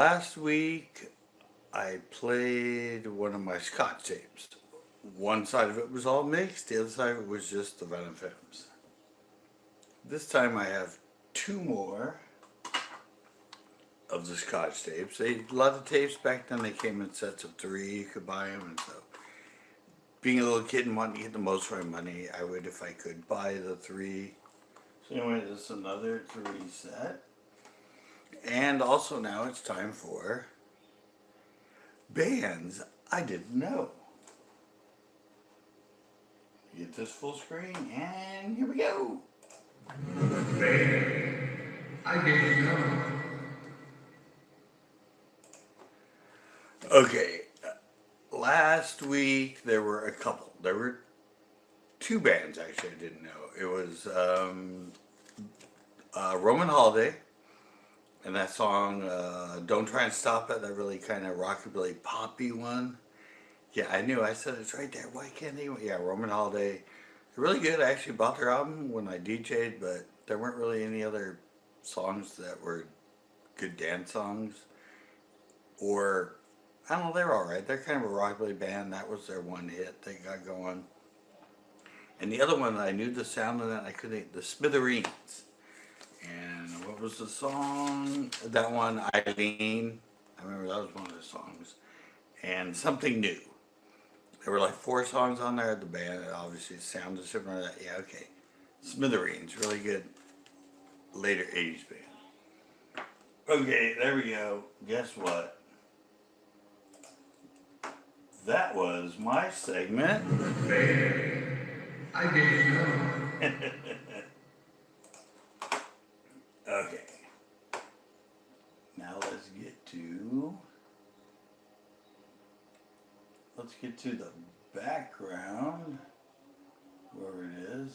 Last week I played one of my Scotch tapes. One side of it was all mixed, the other side of it was just the Venom films. This time I have two more of the Scotch tapes. A lot of tapes back then, they came in sets of three, you could buy them, and so being a little kid and wanting to get the most for my money, I would, if I could, buy the three. So anyway, this is another three set. And also now it's time for bands I didn't know. Get this full screen, and here we go. Band I didn't know. Okay, last week there were a couple. There were two bands actually I didn't know. It was Roman Holiday, and that song "Don't Try and Stop It," that really kind of rockabilly poppy one. Yeah, I knew. I said it's right there. Why can't they? Yeah, Roman Holiday. They're really good. I actually bought their album when I DJ'd, but there weren't really any other songs that were good dance songs. Or, I don't know, they're alright. They're kind of a rockabilly band. That was their one hit they got going. And the other one, I knew the sound of that. I couldn't, the Smithereens. And what was the song? That one, Eileen. I remember that was one of the songs. And Something New. There were like four songs on there. The band obviously sounded similar to that. Yeah, okay. Smithereens, really good later 80s band. Okay, there we go. Guess what? That was my segment. Band I didn't know. Okay. Now let's get to the background, wherever it is.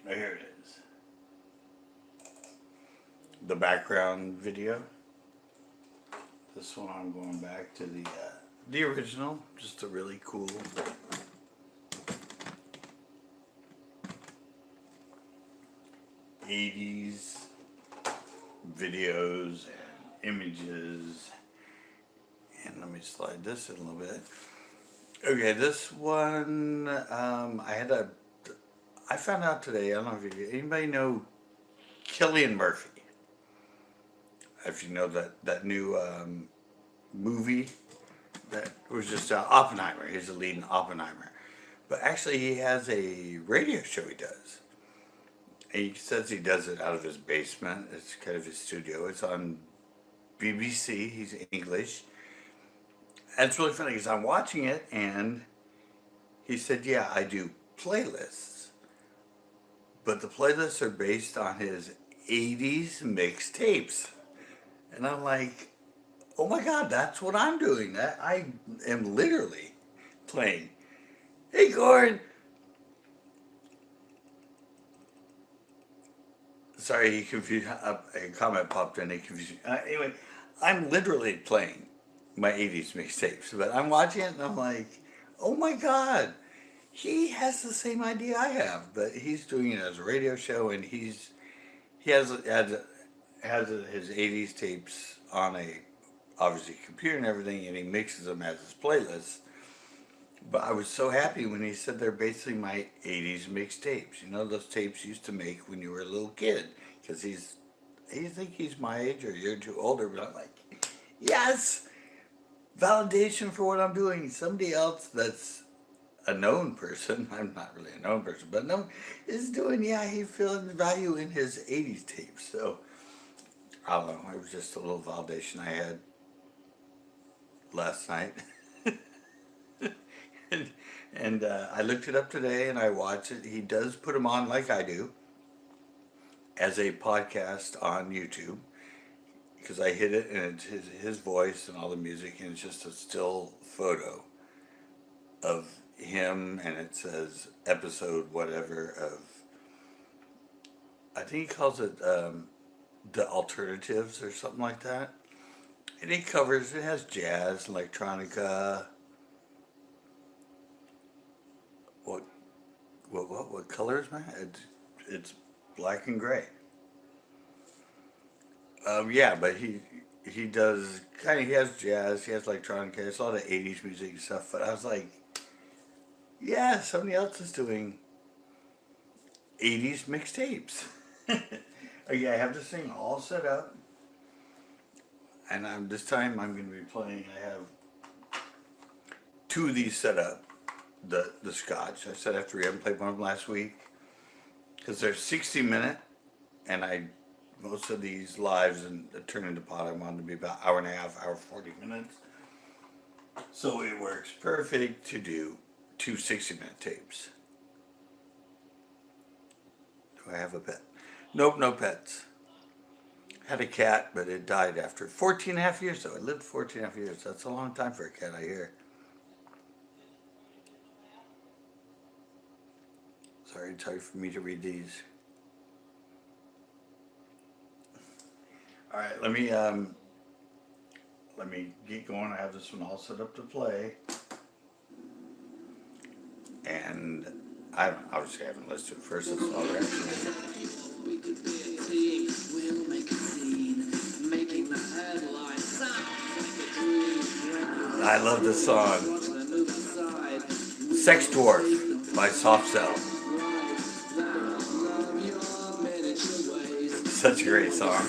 Oh, here it is. The background video. This one I'm going back to the original, just a really cool '80s videos and images. And let me slide this in a little bit. Okay, this one I found out today. I don't know if anybody know Cillian Murphy. If you know that new movie that was just Oppenheimer. He's the lead in Oppenheimer. But actually, he has a radio show he does. He says he does it out of his basement. It's kind of his studio. It's on BBC. He's English. And it's really funny because I'm watching it and he said, yeah, I do playlists. But the playlists are based on his 80s mixtapes. And I'm like, oh my God, that's what I'm doing. I am literally playing. Hey, Gordon. Sorry, he confused. A comment popped in. He confused. Anyway, I'm literally playing my '80s mixtapes, but I'm watching it and I'm like, oh my God, he has the same idea I have, but he's doing it as a radio show, and he has his '80s tapes on a obviously computer and everything, and he mixes them as his playlists. But I was so happy when he said they're basically my '80s mixtapes. You know, those tapes you used to make when you were a little kid. Because I think he's my age or a year or two older, but I'm like, yes! Validation for what I'm doing. Somebody else that's a known person, I'm not really a known person, but no, is doing, yeah, he's feeling the value in his '80s tapes. So, I don't know, it was just a little validation I had last night. and I looked it up today and I watched it. He does put them on like I do as a podcast on YouTube, because I hit it and it's his voice and all the music, and it's just a still photo of him, and it says episode whatever of, I think he calls it the alternatives or something like that. And it has jazz, electronica. What color is mine? It's black and gray. Yeah, but he does kind of, he has jazz, he has electronic, he has a lot of 80s music and stuff, but I was like, yeah, somebody else is doing 80s mixtapes. Okay, I have this thing all set up, and this time I'm going to be playing, I have two of these set up, the Scotch. I said I have three, I haven't played one of them last week, because they're 60-minute, and most of these lives and turn into pot, I want them to be about hour and a half, hour 40 minutes. So it works perfect to do two 60-minute tapes. Do I have a pet? Nope, no pets. Had a cat, but it died after 14 and a half years, though. It lived 14 and a half years. That's a long time for a cat, I hear. Sorry, it's hard for me to read these. All right, let me get going. I have this one all set up to play, and obviously I haven't listened to it first. It's all reaction. I love this song, "Sex Dwarf" by Soft Cell. Such a great song.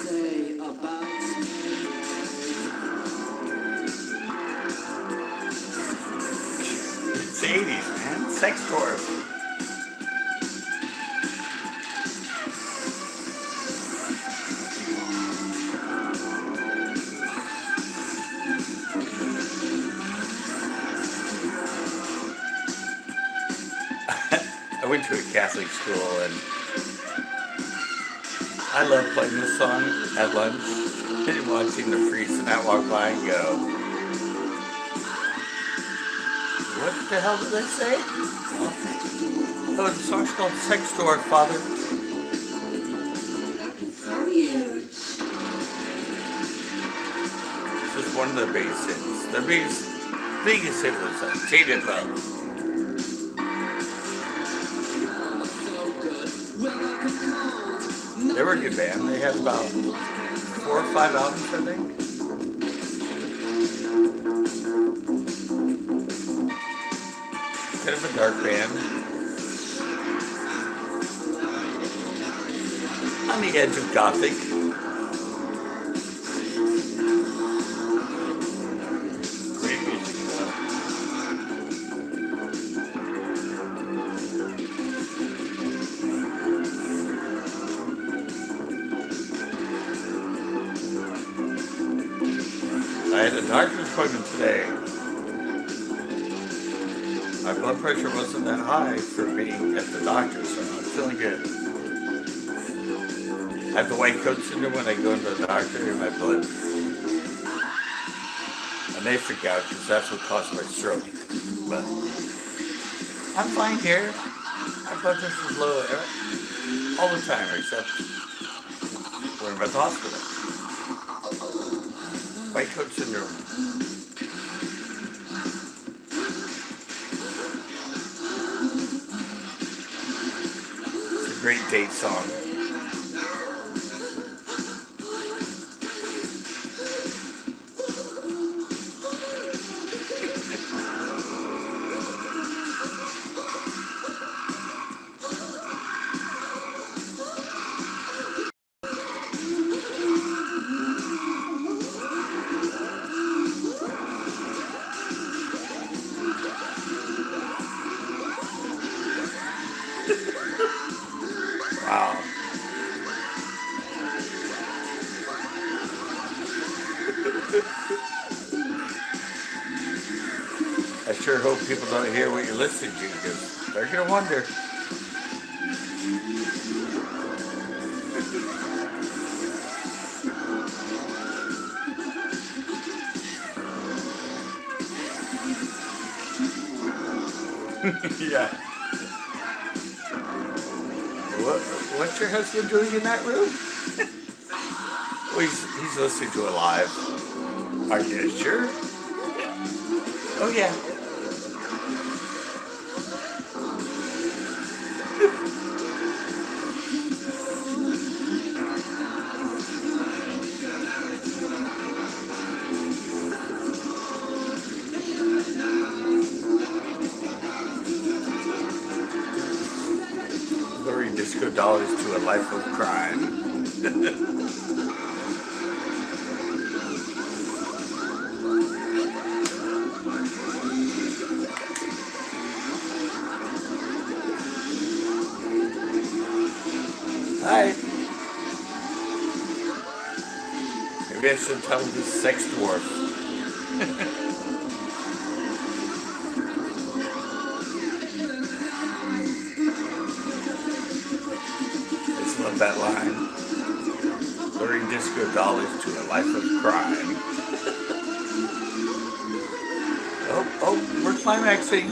It's the 80s, man. Sex Dwarf. I went to a Catholic school, and I love playing this song at lunch and watching the priest and I walk by and go, what the hell did they say? Oh, the song's called "Sex Dwarf," Father. This is one of their biggest hits. Their biggest hit was "Tainted Love." They were a good band. They had about 4 or 5 albums, I think. Kind of a dark band. On the edge of gothic. Great music. I had a doctor's appointment today. My blood pressure wasn't that high for being at the doctor, so I'm feeling good. I have the white coat syndrome when I go into the doctor in my blood. And they freak out because that's what caused my stroke. But I'm fine here. My blood pressure is low all the time, except when I'm at the hospital. White coat syndrome. It's a great date song. Wow. I sure hope people don't hear what you're listening to, because they're going to wonder. Yeah. What's your husband doing in that room? Well, he's listening to it live. Are you sure? Oh, yeah. disco dollars to a life of crime. Hi. Maybe I should title this Sex Dwarf. Just love that line. Luring disco dollars to a life of crime. Oh, we're climaxing.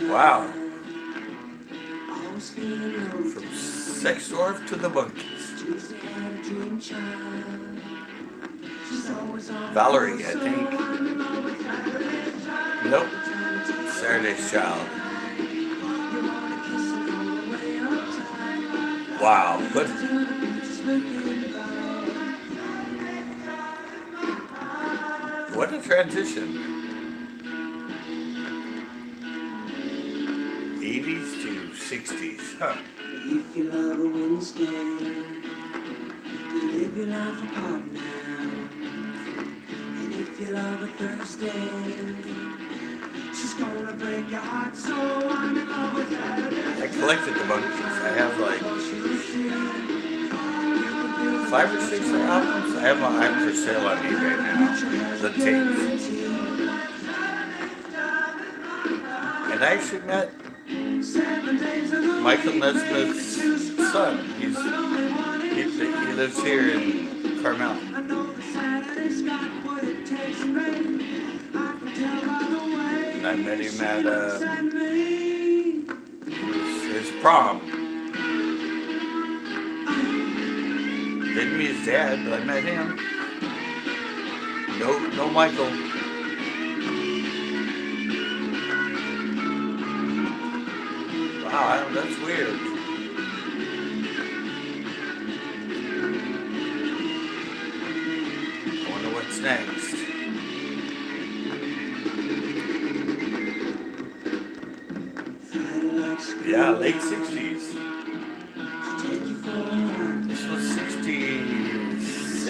Wow. From Sex Dwarf to the Monkeys. Valerie, I think. Nope. Saturday's Child. Wow. What a transition. 80s to 60s, huh? If you love a Wednesday, you live your life apart now. And if you love a Thursday, she's gonna break your heart, so I'm in love with her. I collected the Monkeys. I have like 5 or 6 albums. I have them for sale on eBay now. The tapes. And I actually met Michael Nesmith's son. He lives here in Carmel. And I met him at his prom. Didn't meet his dad, but I met him. No Michael. Wow, that's weird. I wonder what's next. Yeah, late 60s. This was 66,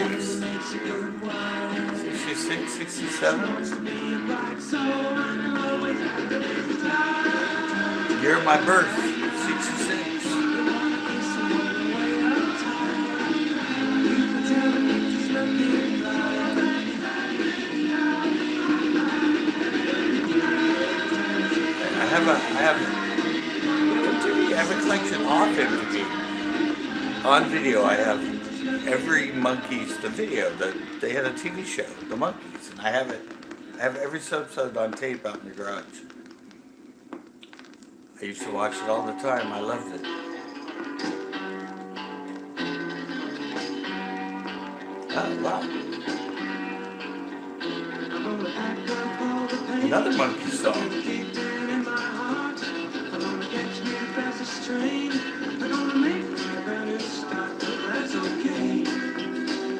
66, 67. Year of my birth, 66. I have a collection on MTV. On video, I have every Monkeys, the video. They had a TV show, The Monkeys, and I have it. I have every episode on tape out in the garage. I used to watch it all the time. I loved it. Oh, wow. Another Monkey song.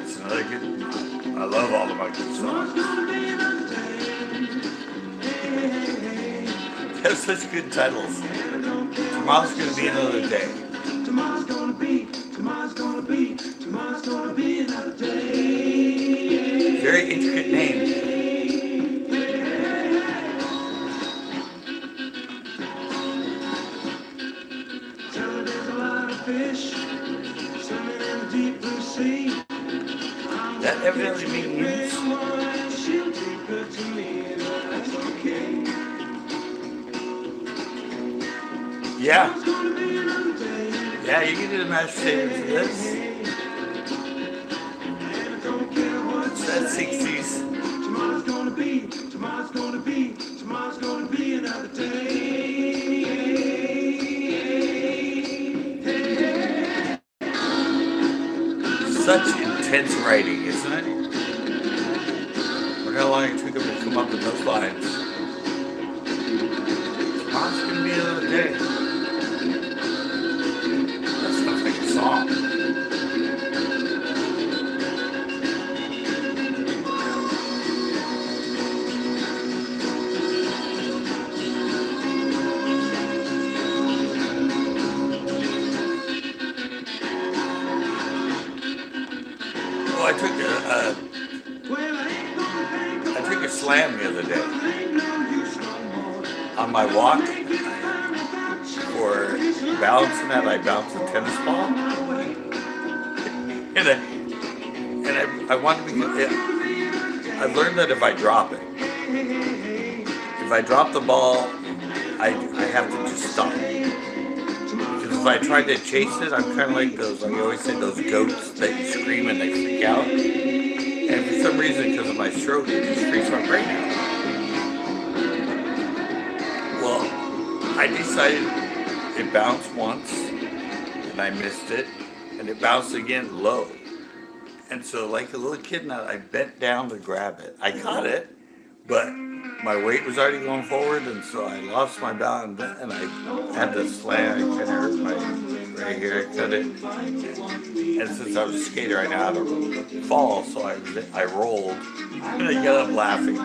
It's another good. I love all the Monkey songs. They have such good titles. Tomorrow's gonna be another day. Tomorrow's gonna be another day. Very intricate name. That evidently means yeah. Yeah, you can do the mashed potatoes for this. It's that 60s. Tomorrow's gonna be another day. Such intense writing, isn't it? Look how long it took him to come up with those lines. Tom's gonna be another day. That sounds like a song. Oh, I took a slam the other day on my walk. For balancing that, I bounced a tennis ball, and I want to be. I learned that if I drop the ball, I have to just stop. Because if I try to chase it, I'm kind of like those. Like I always say, those goats that scream and they freak out. And for some reason, because of my stroke, it just freaks my brain out. Well, I decided it bounced once, and I missed it, and it bounced again low. And so, like a little kid now, I bent down to grab it. I caught it, but my weight was already going forward, and so I lost my balance, and I had to slam. I kind of hurt my right here. I cut it, and since I was a skater, I know how to fall, so I rolled, and I got up laughing.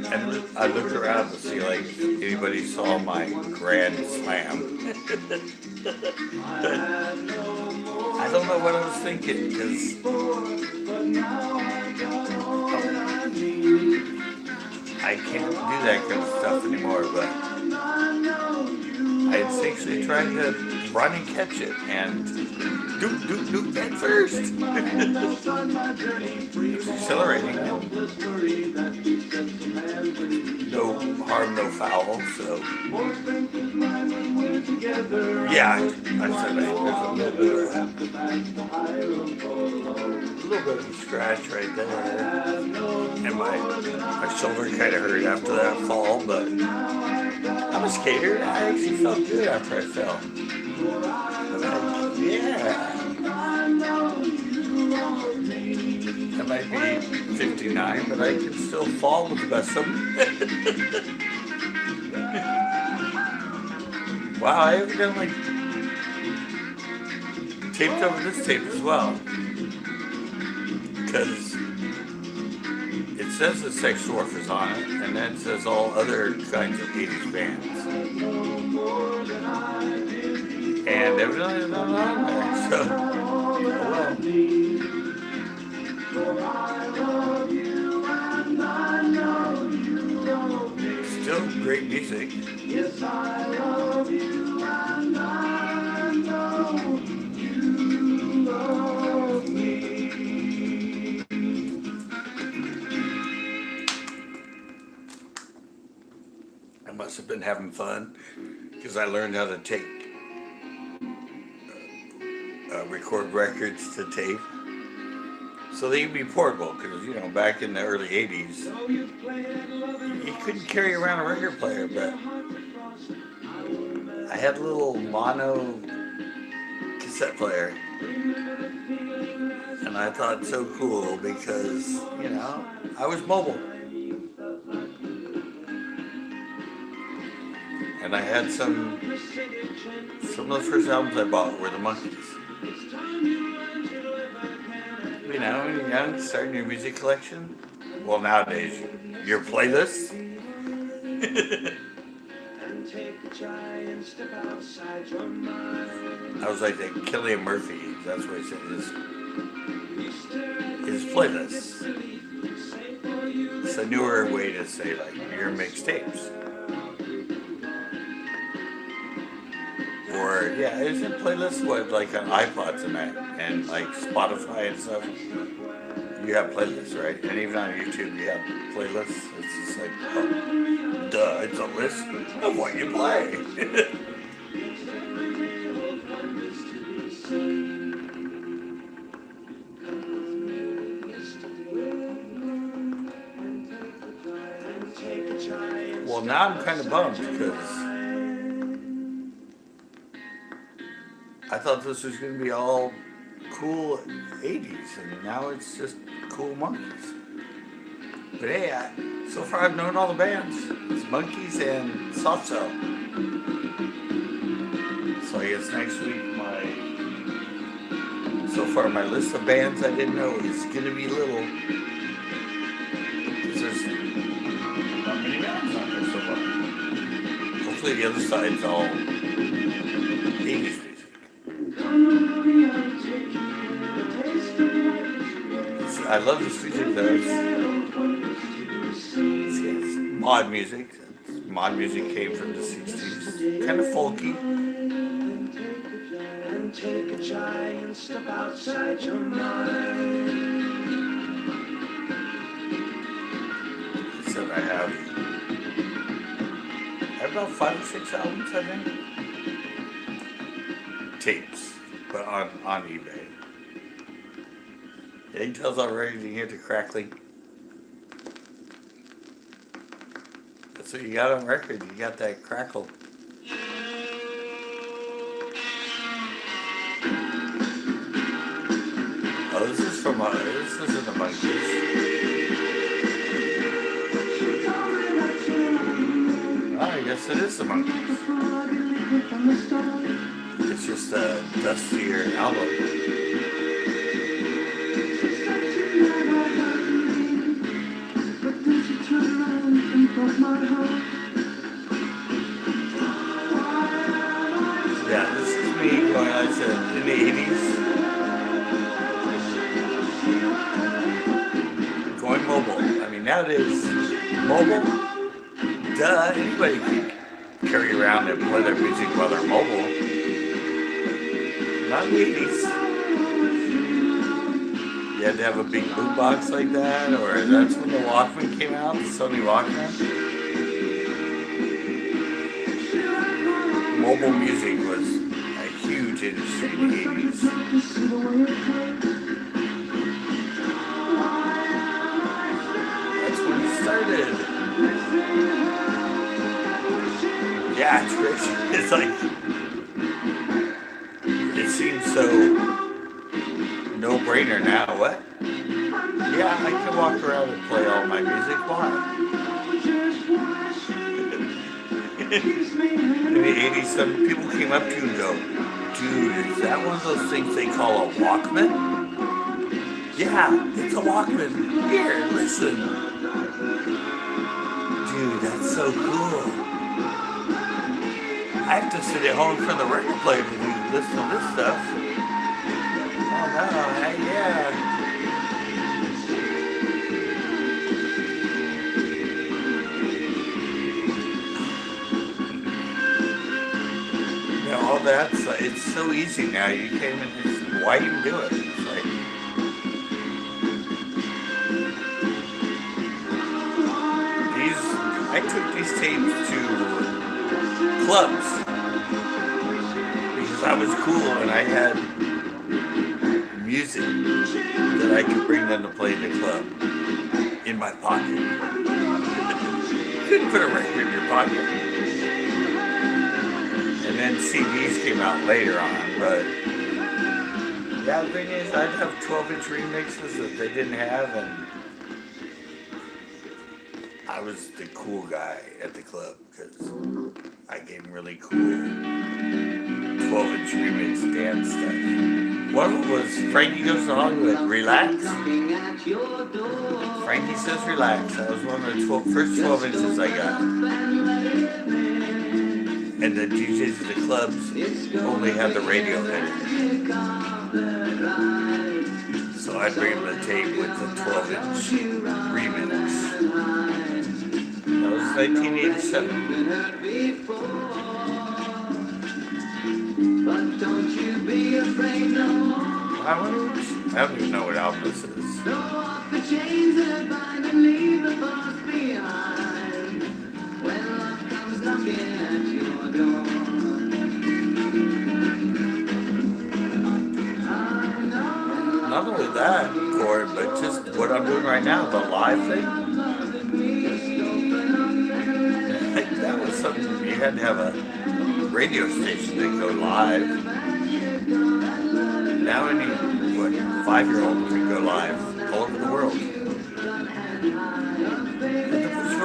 And I looked around to see like if anybody saw my grand slam. I don't know what I was thinking because I can't do that kind of stuff anymore. But I instinctually tried to run and catch it and doop that first. It's exhilarating. No harm, no foul. So yeah, I said there's a little bit of a scratch right there, and my shoulder kind of hurt after that fall. But I'm a skater. I actually felt good after I fell. Yeah. I might be 59, but I can still fall with the best of them. Wow, I haven't done like taped over this tape as well. Because it says the Sex Dwarfers on it, and then it says all other kinds of 80s bands. And evidently they're not on there, so oh well. Still great music. Yes, I love you, and I know you love me. I must have been having fun because I learned how to record records to tape. So they can be portable because, you know, back in the early 80s, you couldn't carry around a record player, but I had a little mono cassette player. And I thought so cool because, you know, I was mobile. And I had some of the first albums I bought were the Monkees. You know, when you're young, starting your music collection. Well, nowadays, your playlist. I was like that Killian Murphy. That's what he said. His playlist. It's a newer way to say like your mixtapes. Or yeah, isn't playlists what like on iPods and like Spotify and stuff? You have playlists, right? And even on YouTube you have playlists. It's just like, oh, duh, it's a list of what you play. Well, now I'm kind of bummed because I thought this was going to be all cool 80s, and now it's just cool Monkees. But hey, so far I've known all the bands. It's Monkeys and Soft Cell. So I guess next week so far my list of bands I didn't know is gonna be little. Because there's not many bands on there so far. Hopefully the other side's all 80s music. I love this music though. It's mod music. Mod music came from the 60s. Kind of folky. Take a giant step outside your mind. Except I have about 5 or 6 albums, I think. Tapes, but on eBay. You can tell it's already to hear the crackling. That's what you got on record. You got that crackle. Oh, this is from this isn't the Monkeys. Oh, I guess it is the Monkeys. It's just a dustier album. Yeah, this is me going on to in the 80s. Going mobile. I mean, nowadays, mobile, duh, anybody can carry around and play their music while they're mobile. Not in the 80s. You had to have a big boombox like that, or that's when the Walkman came out, the Sony Walkman. Mobile music was a huge industry in the 80s. That's when it started. Yeah, it's rich. It's like, it seems so no-brainer now. What? Yeah, I can walk around and play all my music. Why? In the 80s, some people came up to you and go, dude, is that one of those things they call a Walkman? Yeah, it's a Walkman. Here, listen. Dude, that's so cool. I have to sit at home for the record player to listen to this stuff. Oh no, yeah. All that's it's so easy now. You can't even why even do it? It's like I took these tapes to clubs because I was cool and I had music that I could bring them to play in the club in my pocket. You couldn't put a record in your pocket. And then CDs came out later on, but yeah, the thing is, I'd have 12-inch remixes that they didn't have, and I was the cool guy at the club because I gave them really cool 12-inch remix dance stuff. One of them was Frankie Goes to Hollywood, Relax. Frankie Says Relax. That was one of the first 12 inches I got. And the DJs at the clubs only had the radio in it. So I'd bring them the tape with the 12-inch remix. That was 1987. I don't even know what album this is. Not only that, Corey, but just what I'm doing right now, the live thing. Like, that was something you had to have a radio station that go live. Now any 5-year-old can go live all over the world.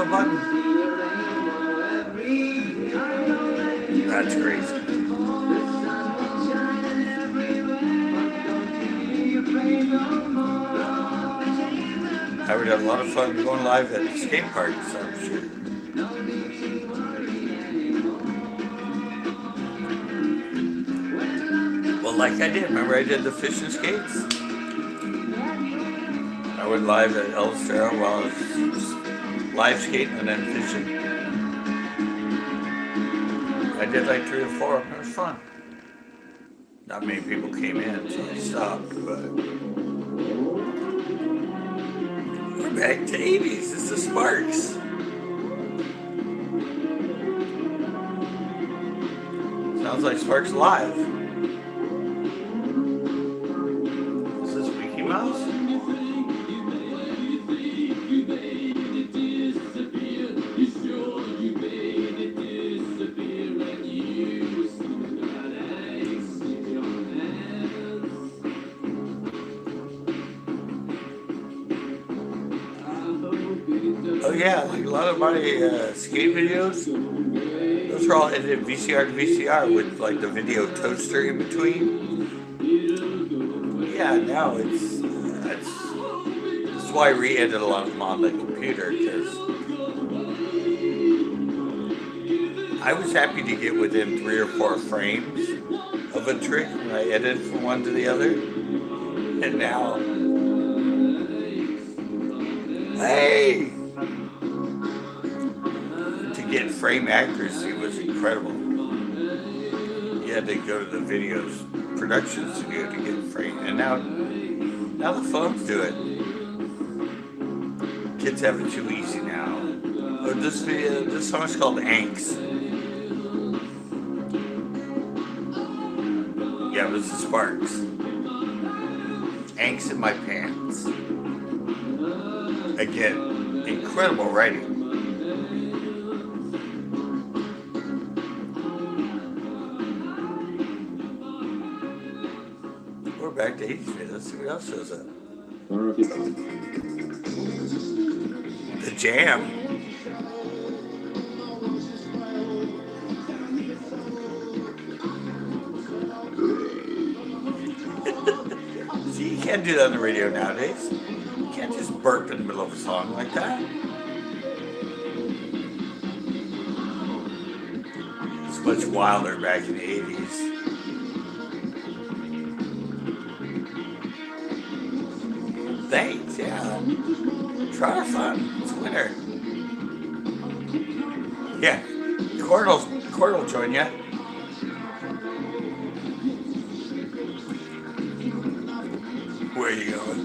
a button. That's crazy. I would have a lot of fun going live at skate parks, I'm sure. Well, like I did. Remember I did the fish and skates? I went live at Elstera while I was live skating and then fishing. I did like 3 or 4. It was fun. Not many people came in, so I stopped, but we're back to 80s. It's the Sparks. Sounds like Sparks live. Is this Mickey Mouse? Oh yeah, like a lot of my skate videos, those are all edited VCR to VCR with like the video toaster in between. Yeah, now that's why I re-edit a lot of them on the computer, because I was happy to get within 3 or 4 frames of a trick when I edit from one to the other, and now, hey! Get frame accuracy was incredible. You had to go to the video's production studio to get frame, and now the phones do it. Kids have it too easy now. Oh, this song is called Anks. Yeah, it was the Sparks. Anks in my pants. Again, incredible writing. Back to 80s. Let's see what else shows up. The Jam. See, you can't do that on the radio nowadays. You can't just burp in the middle of a song like that. It's much wilder back in the 80s. Thanks, yeah. Try our fun. It's winter. Yeah. Cord will join ya. Where are you going?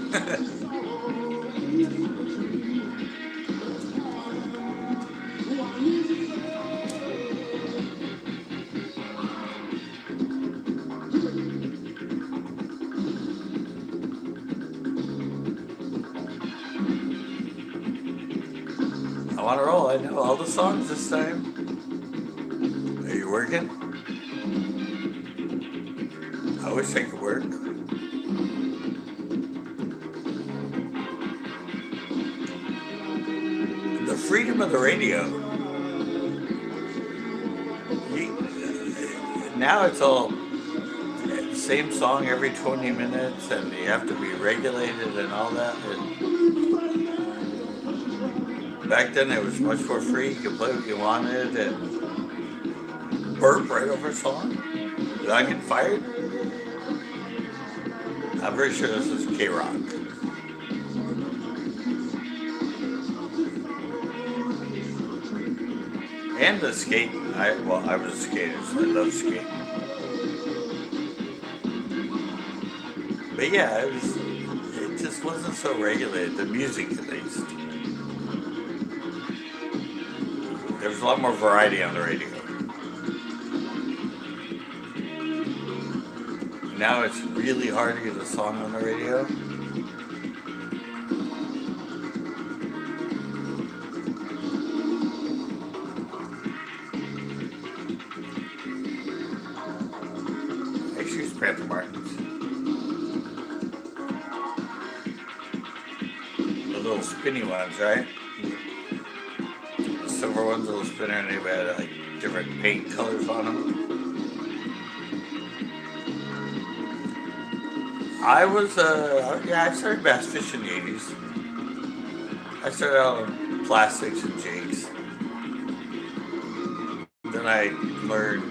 I want to roll. I know all the songs this time. Are you working? I wish I could work. The freedom of the radio. Now it's all same song every 20 minutes, and you have to be regulated and all that. Back then it was much more free. You could play what you wanted and burp right over a song without getting fired. I'm very sure this is K-Rock. And the skating. I was a skater, so I love skating. But yeah, it just wasn't so regulated, the music at least. There was a lot more variety on the radio. Now it's really hard to get a song on the radio. Actually, it's Panther Martins. The little spinny ones, right? silver ones, little spinner, and they had like different paint colors on them. I was, yeah, I started bass fishing in the 80s. I started out on plastics and jigs. Then I learned,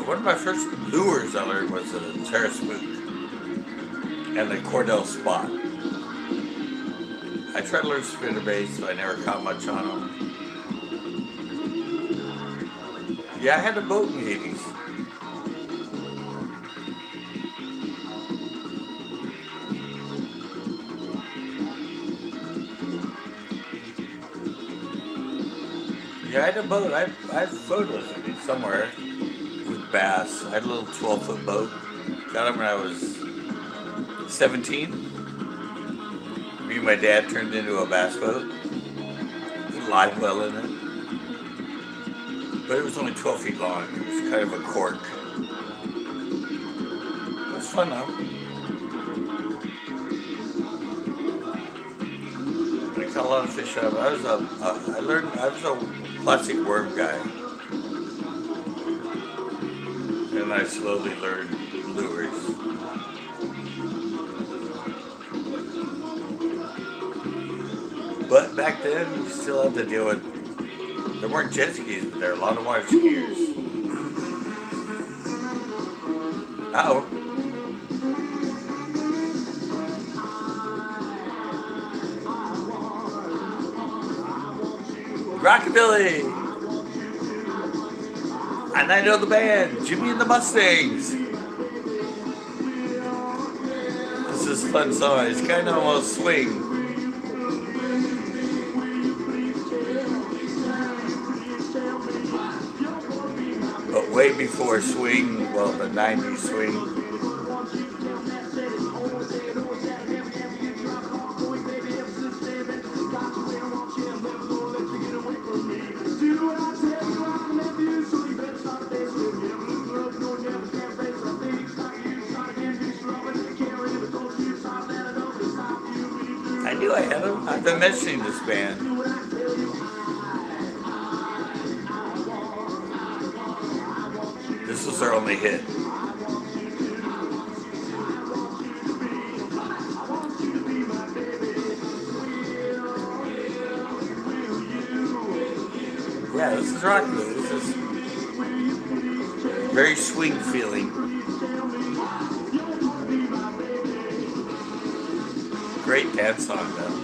one of my first lures I learned was a Terra Spook and the Cordell Spot. I tried to learn spinnerbaits, but I never caught much on them. Yeah, I had a boat in the 80s. Yeah, I had a boat. I have photos of me somewhere with bass. I had a little 12-foot boat. Got them when I was 17. Me and my dad turned into a bass boat. We live well in it. But it was only 12 feet long. It was kind of a cork. It was fun though. I caught a lot of fish out of it. I was a plastic worm guy. And I slowly learned lures. But back then, you still had to deal with, there weren't jet skis, but there were a lot of water skiers. Uh-oh. Rockabilly! And I know the band, Jimmy and the Mustangs. This is a fun song. It's kind of almost swing. But way before swing, well, the 90s swing. I knew I had them. I've been mentioning this band. This was their only hit. Yeah, this is rockabilly. This is very swing feeling. Great dance song though.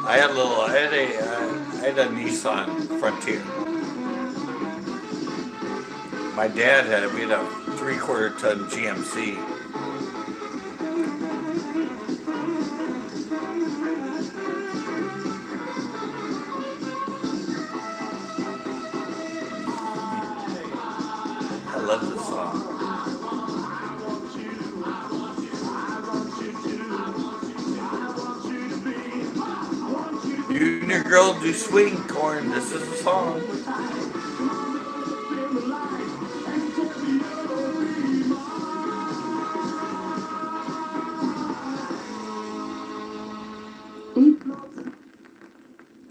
I had a Nissan Frontier. My dad we had a 3/4 ton GMC. I love this song. You and your girl do swing, corn. This is the song.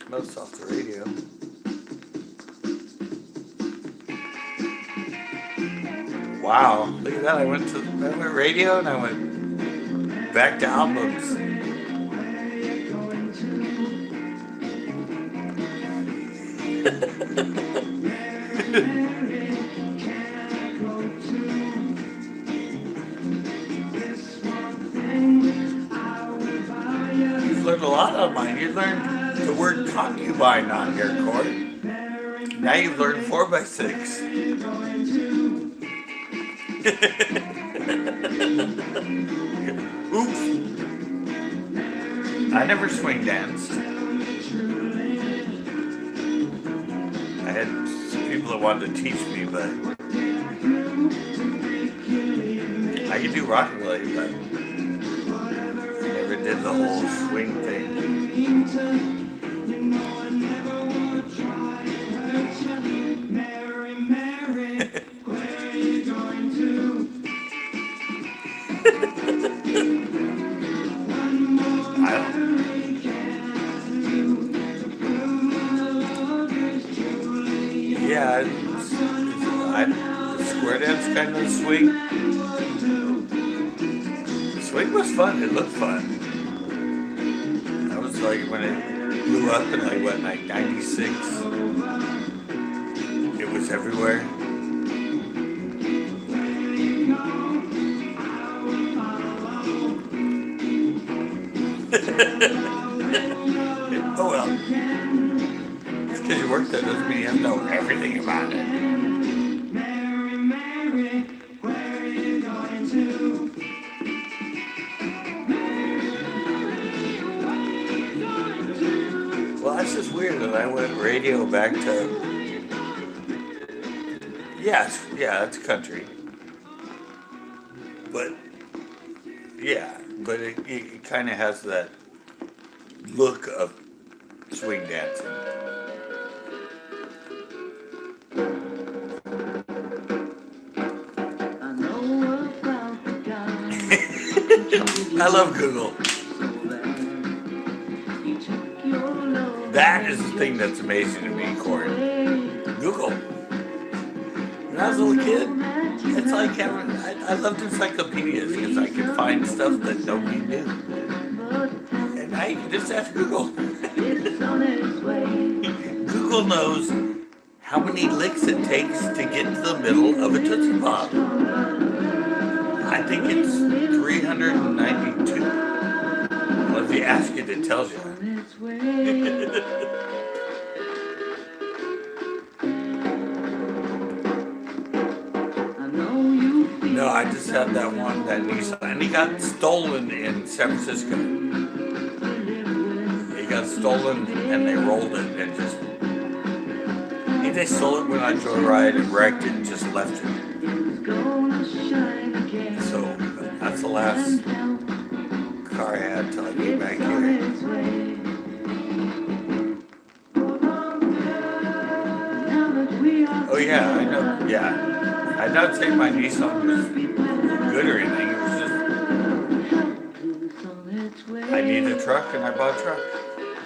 Most off the radio. Wow, look at that. I went radio and I went back to albums. You've learned a lot on mine. You learned the word concubine on here, Court. Now you've learned 4x6. Oops. I never swing danced. I had some people that wanted to teach me, but I could do rockabilly, but I never did the whole swing thing. Yeah, the square dance kind of swing. The swing was fun. It looked fun. That was like when it blew up in like what, like '96. It was everywhere. Oh well, just because you work there doesn't mean you have to know everything about it. Well, that's just weird that I went radio back to. Yes, yeah, it's country, but yeah, but it kind of has that look of swing dancing. I love Google. That is the thing that's amazing to me, Corey. Google. When I was a little kid, it's like having, I loved encyclopedias because I could find stuff that nobody knew. And now you can just ask Google. Google knows how many licks it takes to get to the middle of a Tootsie Pop. I think it's 392. Well, if you ask it, it tells you. No, I just had that one, that Nissan, and he got stolen in San Francisco. He got stolen, and they rolled it, and just, they stole it when I joyride and wrecked it and just left it. So that's the last car I had till I came back here. Oh yeah, I know. Yeah, I'd not say my Nissan was good or anything. It was just I needed a truck and I bought a truck.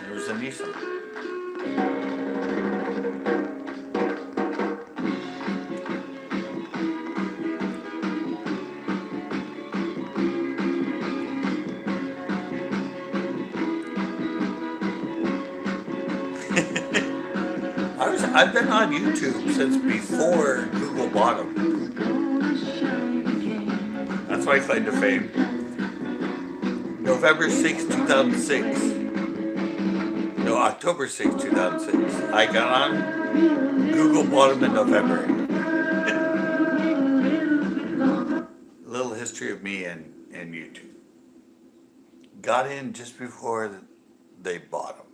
It was a Nissan. I've been on YouTube since before Google bought them. That's my claim to fame. November 6, 2006. No, October 6, 2006. I got on. Google bought them in November. A little history of me and YouTube. Got in just before they bought them.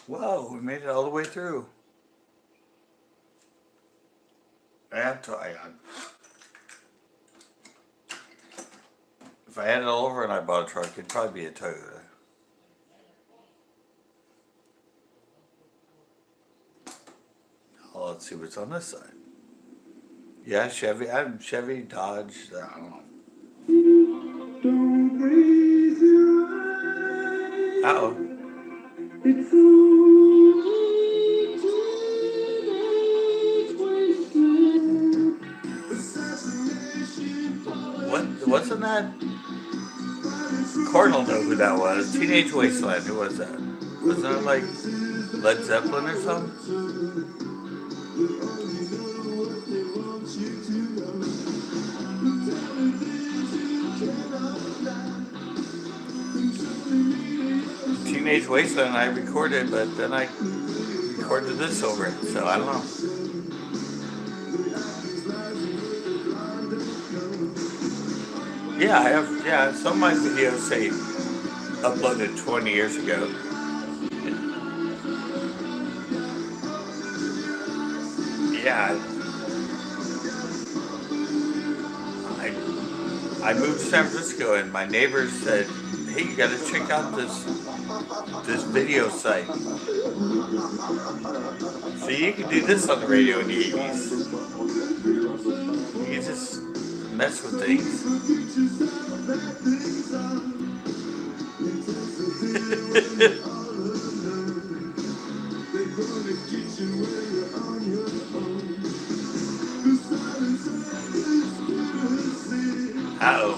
Whoa, we made it all the way through. If I had it all over and I bought a truck, it'd probably be a Toyota. Oh, let's see what's on this side. Yeah, Chevy. I have Chevy, Dodge. I don't know. Uh-oh. Wasn't that? Cornell know who that was. Teenage Wasteland. Who was that? Wasn't that like Led Zeppelin or something? Teenage Wasteland I recorded, but then I recorded this over it, so I don't know. Yeah, I have, some of my videos say uploaded 20 years ago. Yeah. I moved to San Francisco and my neighbors said, hey, you gotta check out this video site. So you can do this on the radio in the 80s. You can just mess with things. Uh-oh.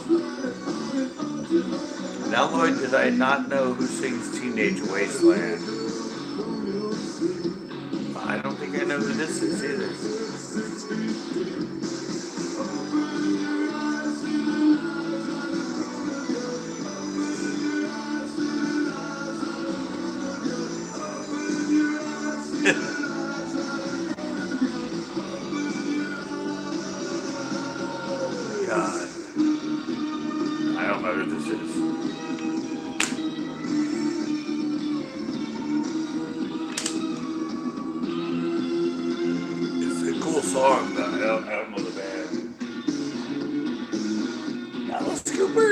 Now, Lloyd, did I not know who sings Teenage Wasteland? I don't think I know who this is either. God, I don't know who this is. It's a cool song, but I don't know the band. Alice Cooper!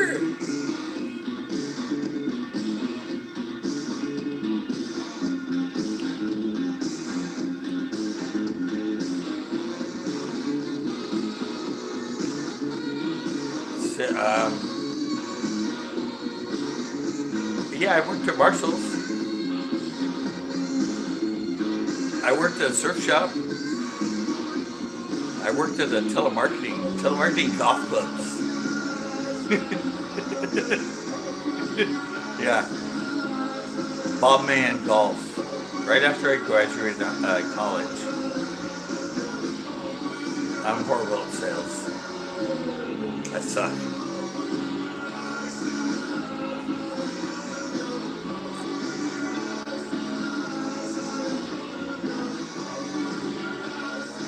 So, yeah, I worked at Marshall's. I worked at a surf shop. I worked at a telemarketing golf clubs. Yeah, Bob Man Golf. Right after I graduated college. I'm horrible at sales. I suck.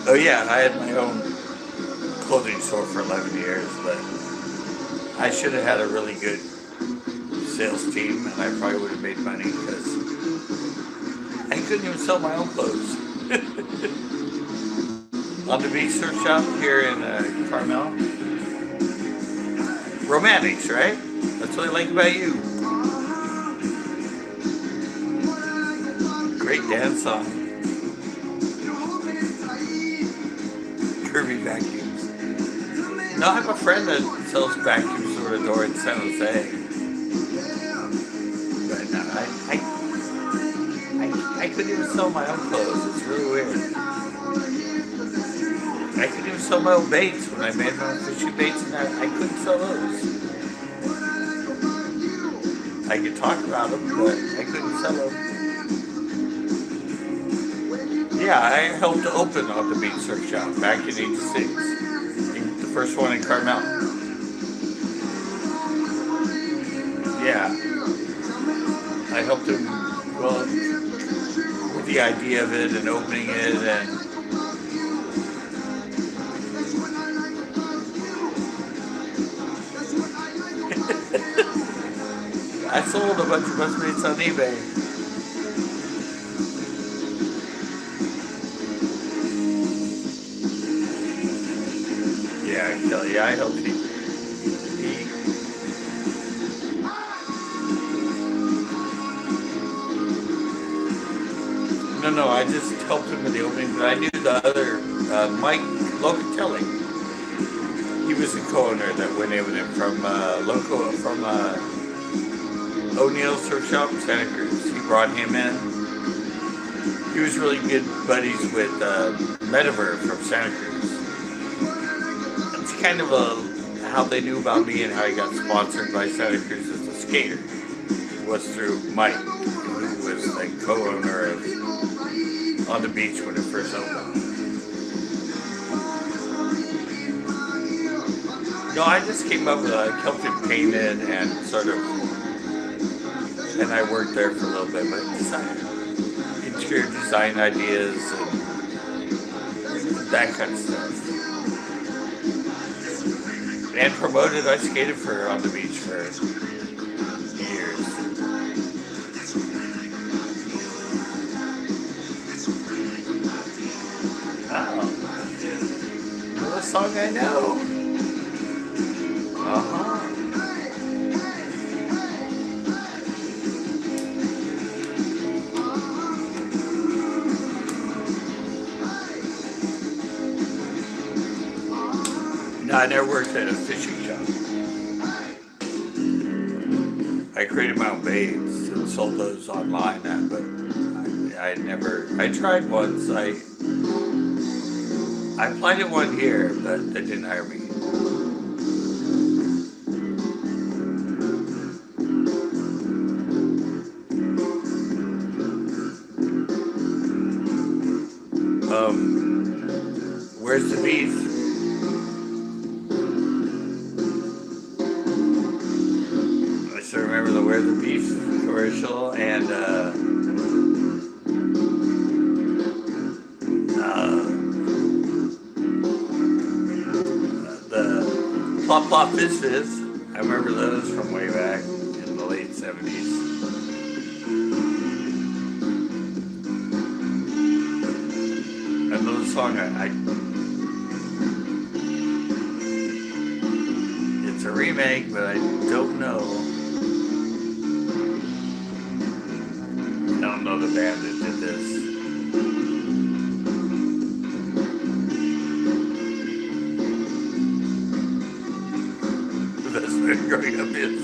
Oh yeah, I had my own clothing store for 11 years, but I should have had a really good sales team, and I probably would have made money because I couldn't even sell my own clothes. On the beach surf shop here in Carmel. Romantics, right? That's what I like about you. Great dance song. Kirby vacuums. No, I have a friend that sells vacuums door to door in San Jose. But no, I couldn't even sell my own clothes. It's really weird. I couldn't even sell my own baits when I made my own fishing baits, and I couldn't sell those. I could talk about them, but I couldn't sell them. Yeah, I helped open on the beach surf shop back in '86. The first one in Carmel. Yeah. I helped him, well, with the idea of it and opening it, and I sold a bunch of bus mates on eBay. Yeah, Kelly, I helped you. No, I just helped him with the opening, but I knew the other, Mike Locatelli. He was the co-owner that went in with him from O'Neill's Surf Shop in Santa Cruz. He brought him in. He was really good buddies with Metaver from Santa Cruz. It's kind of how they knew about me and how I got sponsored by Santa Cruz as a skater. Was through Mike, who was the co-owner of On the Beach when it first opened. No, I just came up with helped him paint it and sort of, and I worked there for a little bit, but interior design ideas and that kind of stuff. And promoted, I skated for On the Beach for years. Oh, another song I know. Uh-huh. No, I never worked at a fishing shop. I created my own baits and sold those online, but I tried once. I applied to one here, but they didn't hire me. Where's the beef? I still remember the Where's the Beef commercial and the Plop Plop Fizz Fizz. I remember those from way back in the late 70s. Another song it's a remake, but I don't know. I don't know the band that did this. The best way growing up is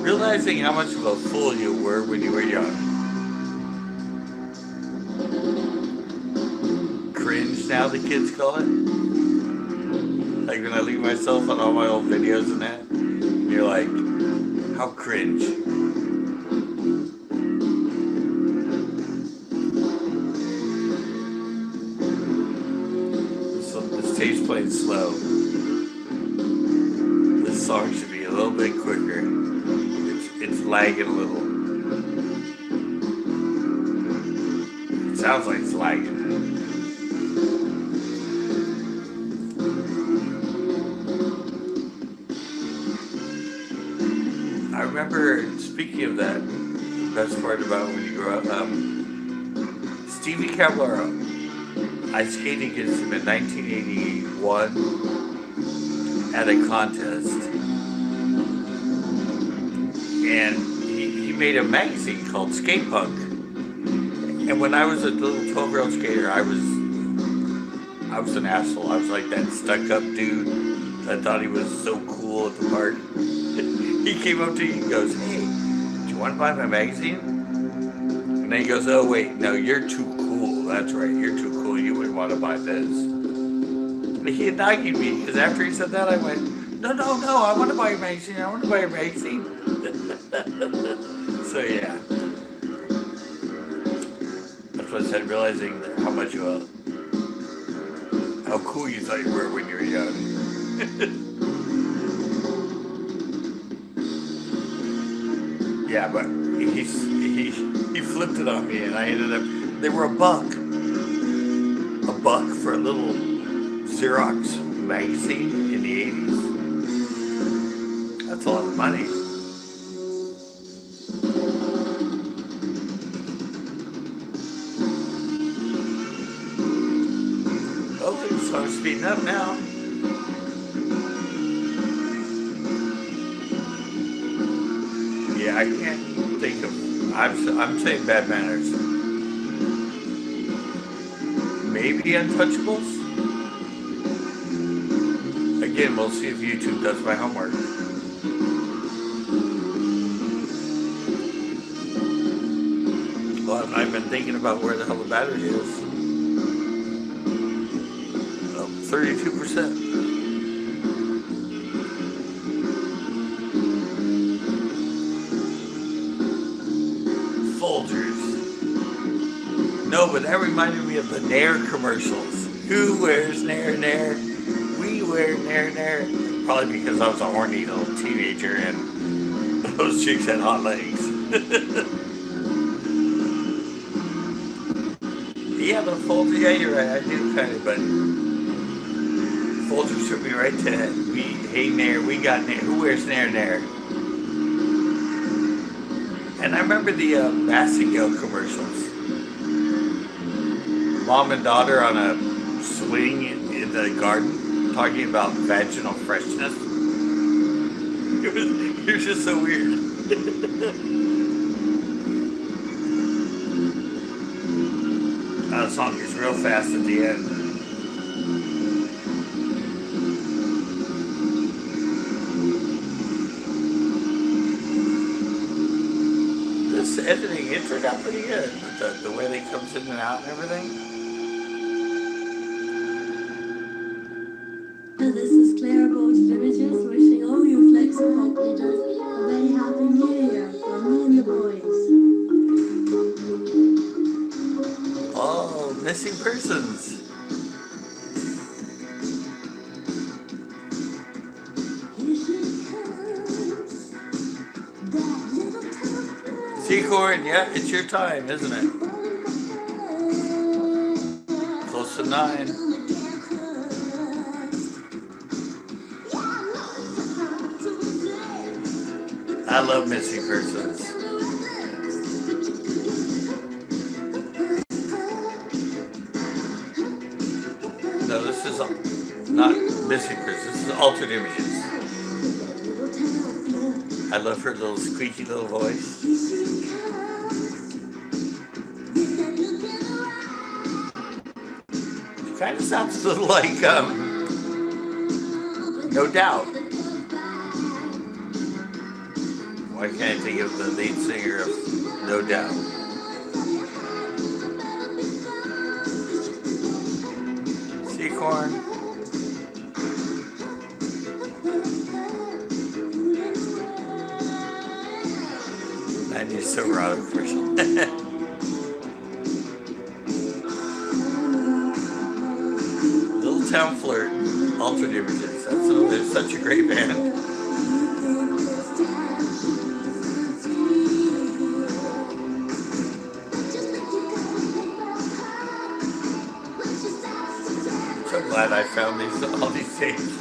realizing how much of a fool you were when you were young. Cringe now, the kids call it. Like when I leave myself on all my old videos and that, and you're like, how cringe. This tape's playing slow. This song should be a little bit quicker. It's lagging a little. It sounds like it's lagging. I remember, speaking of that, the best part about when you grow up, Stevie Caballero. I skated against him in 1981 at a contest. And he made a magazine called Skate Punk. And when I was a little 12-year-old skater, I was an asshole. I was like that stuck-up dude that thought he was so cool at the park. He came up to me and goes, hey, do you want to buy my magazine? And then he goes, oh wait, no, you're too cool. That's right, you're too cool. You wouldn't want to buy this. But he had nagged me, because after he said that, I went, no, I want to buy your magazine. I want to buy your magazine. So yeah. That's what I said, realizing how much how cool you thought you were when you were young. Yeah, but he flipped it on me, and I ended up. They were $1 for a little Xerox magazine in the 80s. That's a lot of money. Oh, the song's speeding up now. Yeah, I can't think of. I'm saying Bad Manners. Maybe Untouchables. Again, we'll see if YouTube does my homework. Well, I've been thinking about where the hell the battery is. 32%. No, but that reminded me of the Nair commercials. Who wears Nair Nair? We wear Nair Nair. Probably because I was a horny little teenager and those chicks had hot legs. Yeah, the Folgers, yeah, you're right, I do kind of, but Folgers took me right to hey Nair, we got Nair. Who wears Nair Nair? And I remember the Massingale commercials. Mom and daughter on a swing in the garden talking about vaginal freshness. It was just so weird. The song is real fast at the end. This editing it turned out pretty good. The way that he comes in and out and everything. This is Clara Boats Villages wishing all you Flex and Hawk leaders a very happy new year from me and the boys. Oh, missing persons. Seacorn, yeah, it's your time, isn't it? Close to 9. I love missing persons. No, this is not missing persons. This is altered images. I love her little squeaky little voice. It kind of sounds a little like No Doubt. Why can't I think of the lead singer of No Doubt? Seacorn. I need so erotic version. Little Town Flirt, Altered Images. They're such a great band. So glad I found all these things.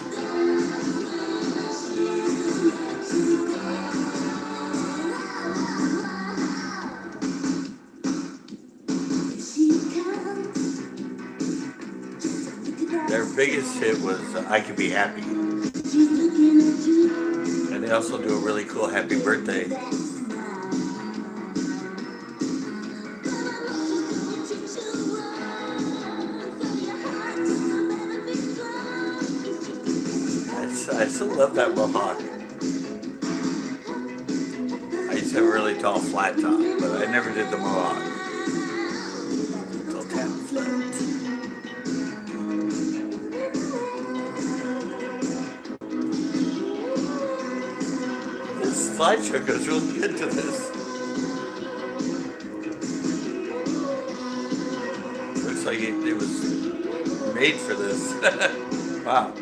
Their biggest hit was I Could Be Happy. And they also do a really cool Happy Birthday. I still love that mohawk. I used to have a really tall flat top, but I never did the mohawk. Little Town Flirt. Slideshow goes really good to this. Looks like it was made for this. Wow.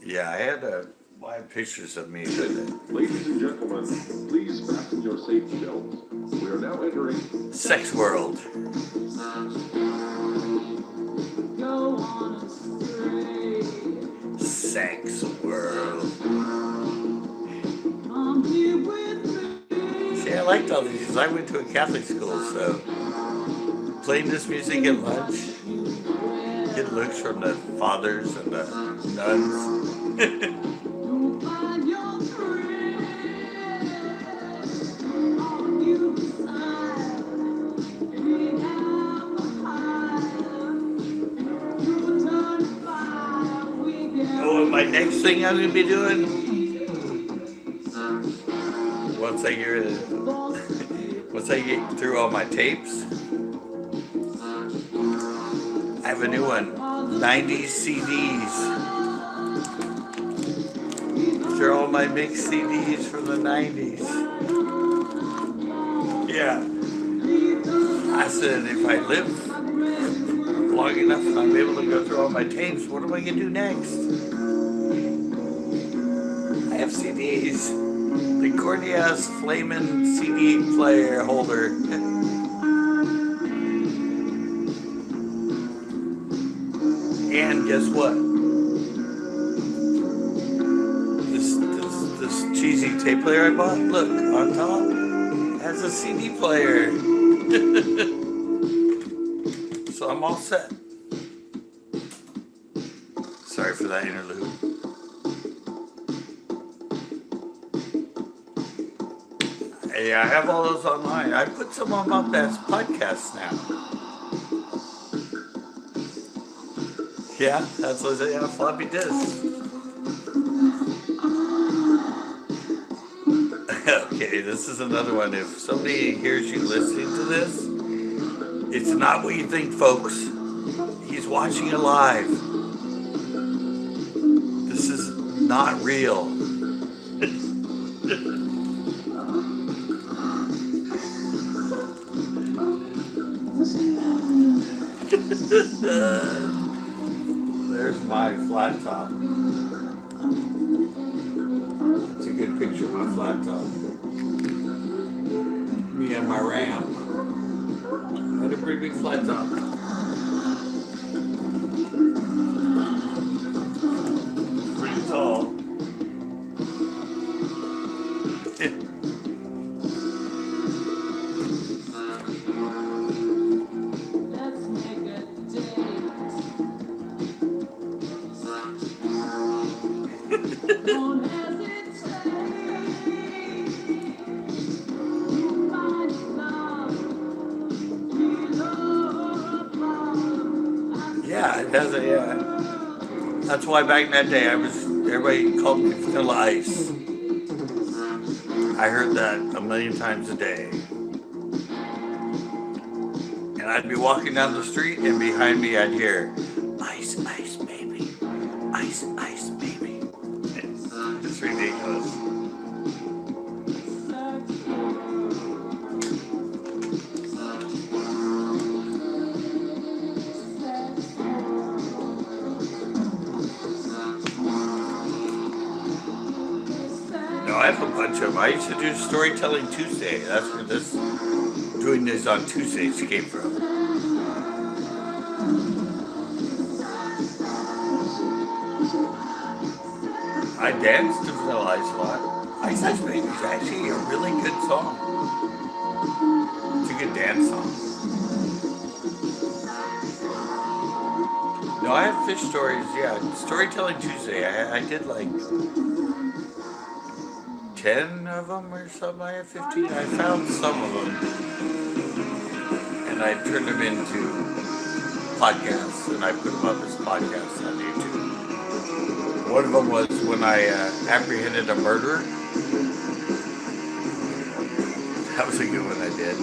Yeah, I had to buy pictures of me. Ladies and gentlemen, please fasten your safety belts. We are now entering Sex World. Sex World. See, I liked all these because I went to a Catholic school, so playing this music at lunch, get looks from the fathers and the nuns. Oh, my next thing I'm gonna be doing once I get through all my tapes, I have a new one, 90s CDs. These are all my mixed CDs from the 90s. Yeah. I said if I live long enough and I'm able to go through all my tapes, what am I gonna do next? I have CDs. The corny-ass flamin' CD player holder. And guess what? This cheesy tape player I bought, look, on top, has a CD player. So I'm all set. Sorry for that interlude. Yeah, I have all those online. I put some of them up as podcasts now. Yeah, that's what I said. Yeah, floppy disk. Okay, this is another one. If somebody hears you listening to this, it's not what you think, folks. He's watching it live. This is not real. There's my flat top. It's a good picture of my flat top. Me and my Ram. Had a pretty big flat top. Pretty tall. Let's make a date. Don't hesitate. You might love, feel love. Yeah, it has a, yeah. That's why back in that day, everybody called me Vanilla Ice. I heard that a million times a day. And I'd be walking down the street, and behind me I'd hear, ice, ice, baby. Ice, ice, baby. It's ridiculous. No, I have a bunch of them. I used to do Storytelling Tuesday. That's where doing this on Tuesdays came from. I danced to Vanilla Ice a lot. Ice Ice Baby is actually a really good song. It's a good dance song. No, I have fish stories. Yeah, Storytelling Tuesday. I did like 10 of them or something. I have 15. I found some of them, and I turned them into podcasts, and I put them up as podcasts on YouTube. One of them was when I apprehended a murderer. That was a good one I did.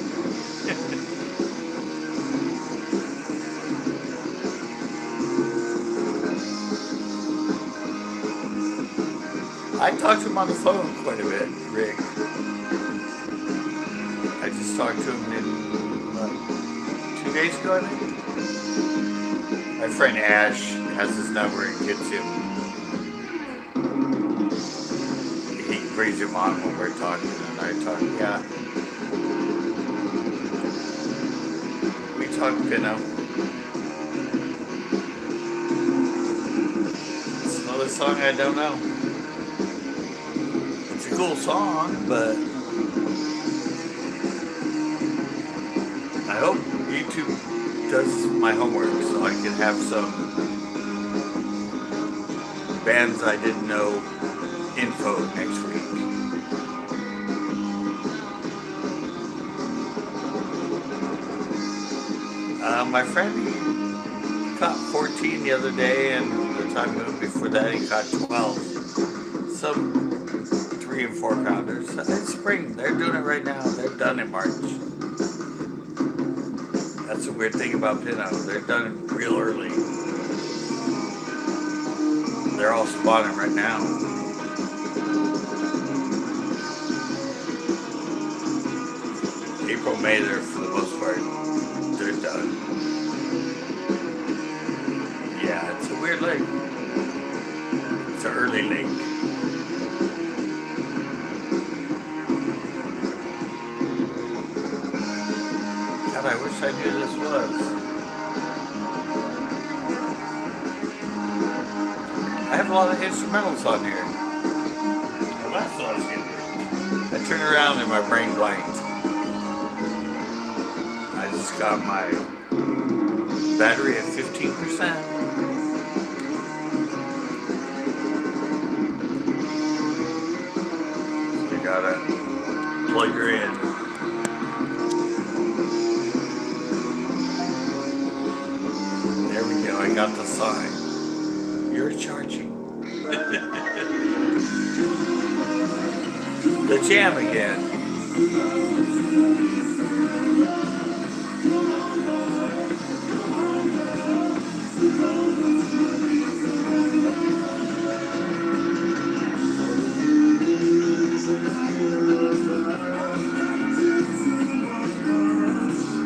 I talked to him on the phone quite a bit, Rick. I just talked to him 2 days ago, I think. My friend Ash has his number and gets him. He brings him on when we're talking, and I talk, yeah. We talk, It's another song I don't know. It's a cool song, but I hope YouTube does my homework so I can have some bands I didn't know info next week. My friend, he caught 14 the other day, and the time before that he caught 12. Some 3 and 4 pounders. It's spring. They're doing it right now. They're done in March. That's the weird thing about pinup. They're done real early. They're all spawning right now. April, May, they're for the most part, they're done. Yeah, it's a weird lake. It's an early lake. God, I wish I knew this was. I have a lot of instrumentals on here. Well, that's what I was getting. I turn around and my brain blanked. I just got my battery at 15%. So I gotta plug her in. There we go, I got the sign. You're charging. The jam again.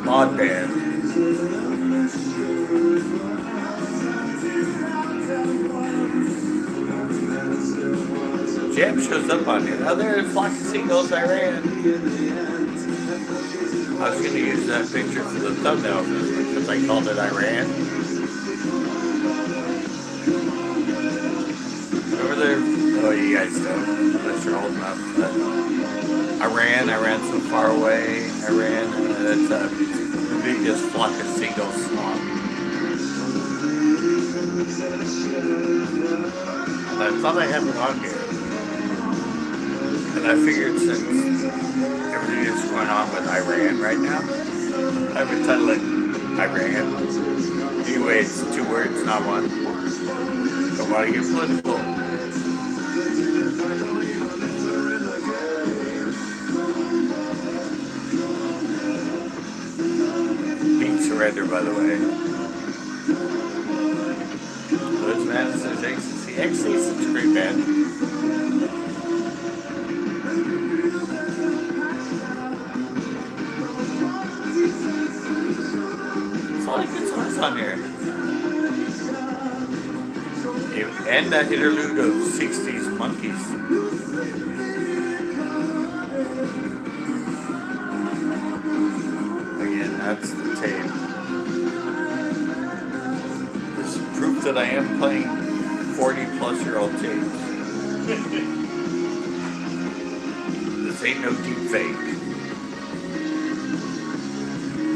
Mod band. Jam shows up on here. Oh, there, flock of seagulls, Iran. I was going to use that picture for the thumbnail because I called it Iran. Over there, oh, you guys don't, unless you're old enough. But I ran so far away. Iran, that's the biggest flock of seagulls swamp. And I thought I had it on here. And I figured since everything is going on with Iran right now, I would title it Iran. Anyway, it's 2 words, not one. Don't want to get political. Beat Surrender, by the way. Liz Madison's Ecstasy. Ecstasy is such a great band. On here. And that interlude of 60s monkeys. Again, that's the tape. This is proof that I am playing 40-plus-year-old tapes. This ain't no deep fake.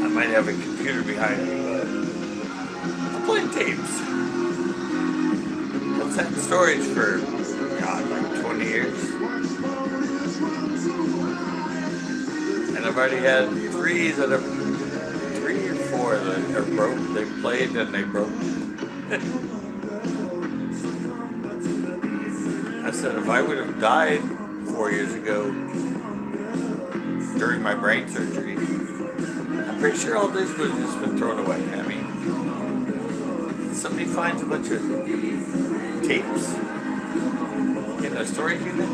I might have a computer behind me, but playing tapes. I've sat in storage for, God, like 20 years. And I've already had 3 or 4 that are broke. They played and they broke. I said if I would have died 4 years ago during my brain surgery, I'm pretty sure all this would have just been thrown away. I mean, somebody finds a bunch of tapes in a storage unit,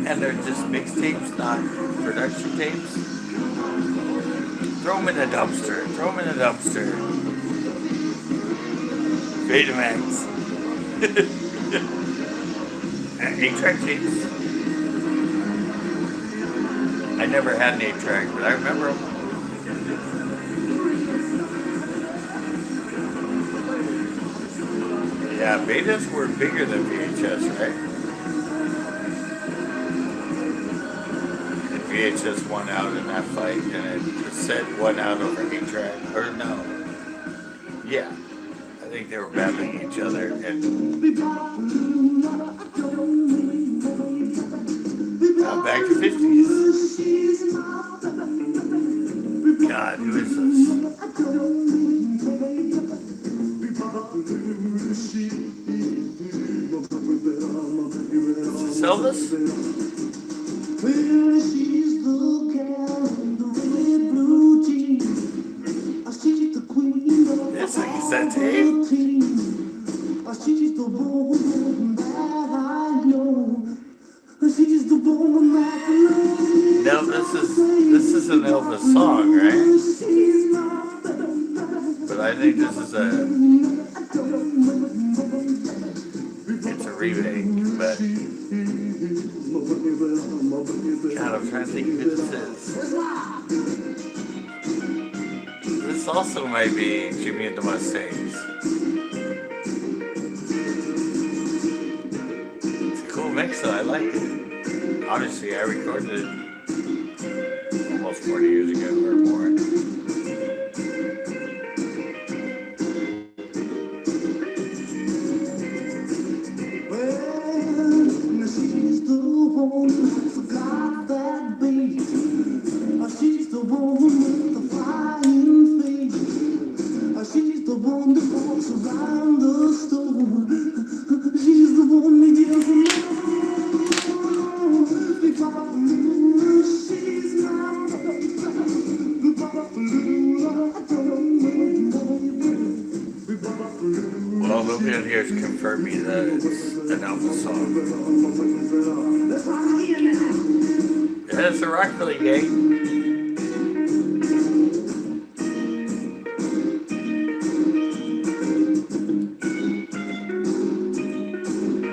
and they're just mixtapes, not production tapes. Throw them in a dumpster. Throw them in a dumpster. Betamax. 8-track tapes. I never had an 8-track, but I remember them. Yeah, betas were bigger than VHS, right? And VHS won out in that fight, and the cassette won out over 8-track. Or no. Yeah. I think they were battling each other. And now back to 50s. God, who is this? Elvis? It's like a cassette tape. Now this is an Elvis song, right? But I think this is it's a remake, but God, I'm trying to think who this is. This also might be Jimmy and the Mustangs. It's a cool mix, though. I like it. Obviously, I recorded it almost 40 years ago or more. She's the one that walks around the store. nobody on here has confirmed me that it's an Elvis song. Yeah, it's a Rockabilly Gang.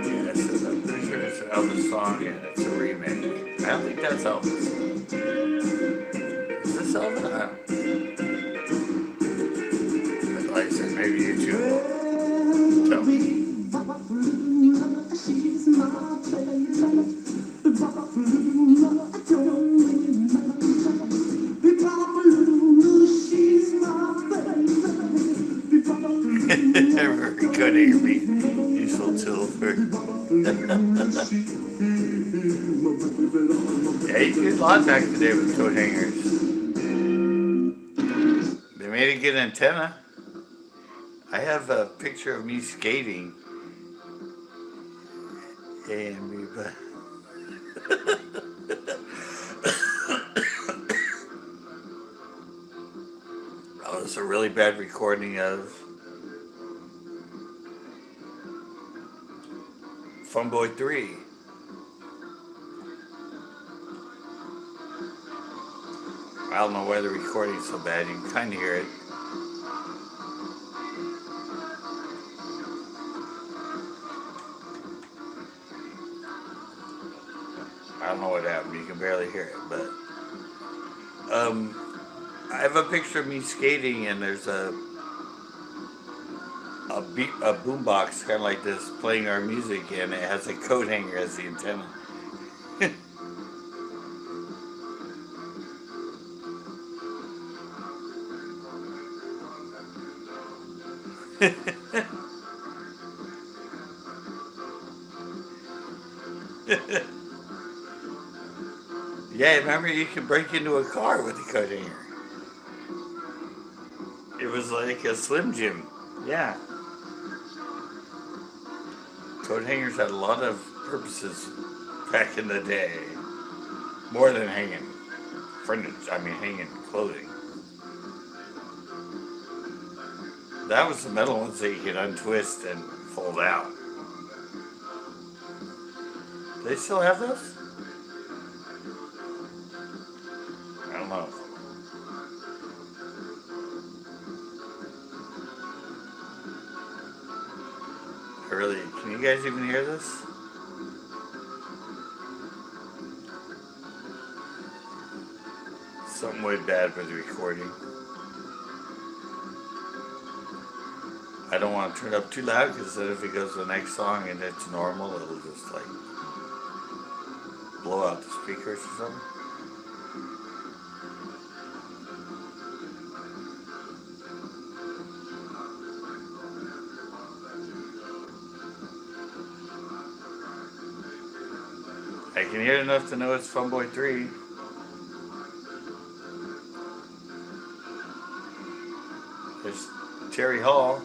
Yeah, so I'm pretty sure it's an Elvis song and it's a remake. I don't think that's Elvis. Is this Elvis? I don't know. Like I said, maybe YouTube will tell me. Couldn't hear me. Useful tool for. Yeah, you did a lot back today with coat hangers. They made a good antenna. I have a picture of me skating. And we. That was a really bad recording of Funboy 3. I don't know why the recording's so bad. You can kind of hear it. I don't know what happened. You can barely hear it, but I have a picture of me skating, and there's a boombox kind of like this playing our music, and it has a coat hanger as the antenna. Yeah, remember you could break into a car with a coat hanger. It was like a Slim Jim. Yeah. Coat hangers had a lot of purposes back in the day. More than hanging furniture, hanging clothing. That was the metal ones that you could untwist and fold out. Do they still have those? I don't know. Can you guys even hear this? Something way bad with the recording. I don't want to turn it up too loud because then if it goes to the next song and it's normal, it'll just like blow out the speakers or something. I can hear enough to know it's Funboy 3. There's Terry Hall.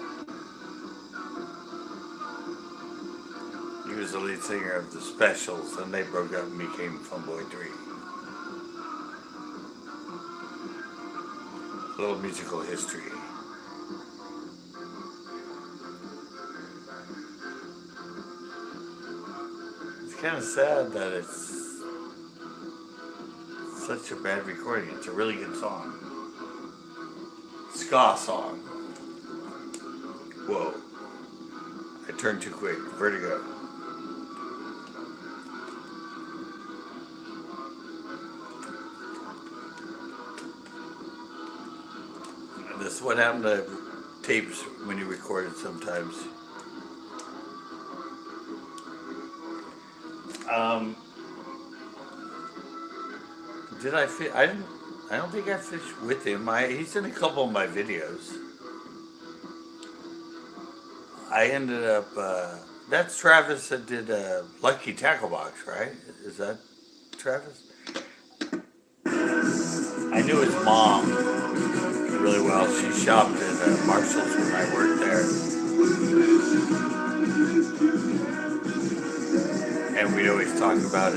He was the lead singer of the Specials, and they broke up and became Funboy 3. A little musical history. It's kind of sad that it's such a bad recording. It's a really good song. Ska song. Whoa. I turned too quick. Vertigo. And this is what happened to tapes when you recorded sometimes. Did I fit? I don't think I fished with him. He's in a couple of my videos. I ended up. That's Travis that did Lucky Tackle Box, right? Is that Travis? I knew his mom really well. She shopped at Marshall's when I worked there. And we'd always talk about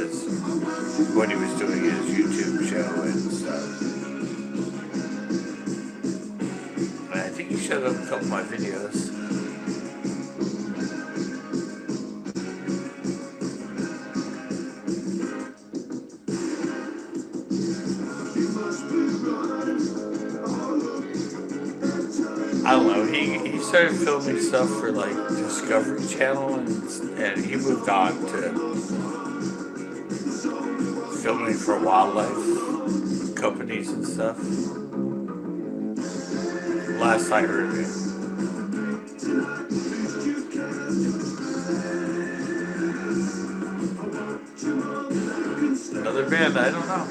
when he was doing his YouTube show and stuff. And I think he showed up in a couple of my videos. started filming stuff for like Discovery Channel, and he moved on to filming for wildlife companies and stuff. Last I heard of it. Another band, I don't know.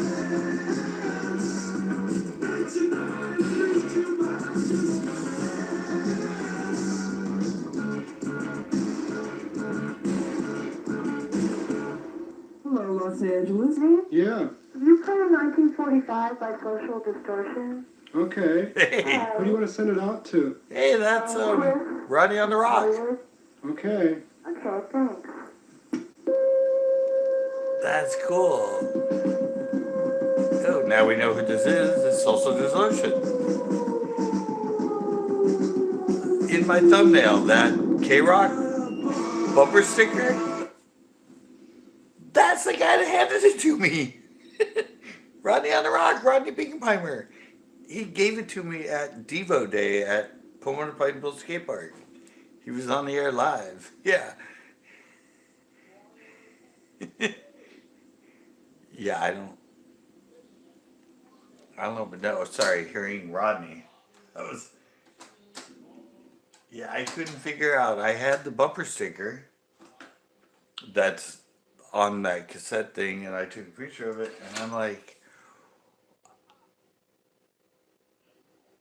Hello, Los Angeles. Yeah, You play 1945 by Social Distortion? okay. Hey, Who do you want to send it out to? hey, that's Rodney on the Rock. Okay. Okay, thanks. That's cool. Oh, now we know who this is. It's Social Distortion. In my thumbnail, that K-Rock bumper sticker, that's the guy that handed it to me. Rodney on the Rock, Rodney Bingenheimer. He gave it to me at Devo Day at Pomona Pineville Skate Park. He was on the air live. Yeah. Yeah, I don't know, but no, sorry, hearing Rodney. Yeah, I couldn't figure out. I had the bumper sticker that's on that cassette thing, and I took a picture of it, and I'm like,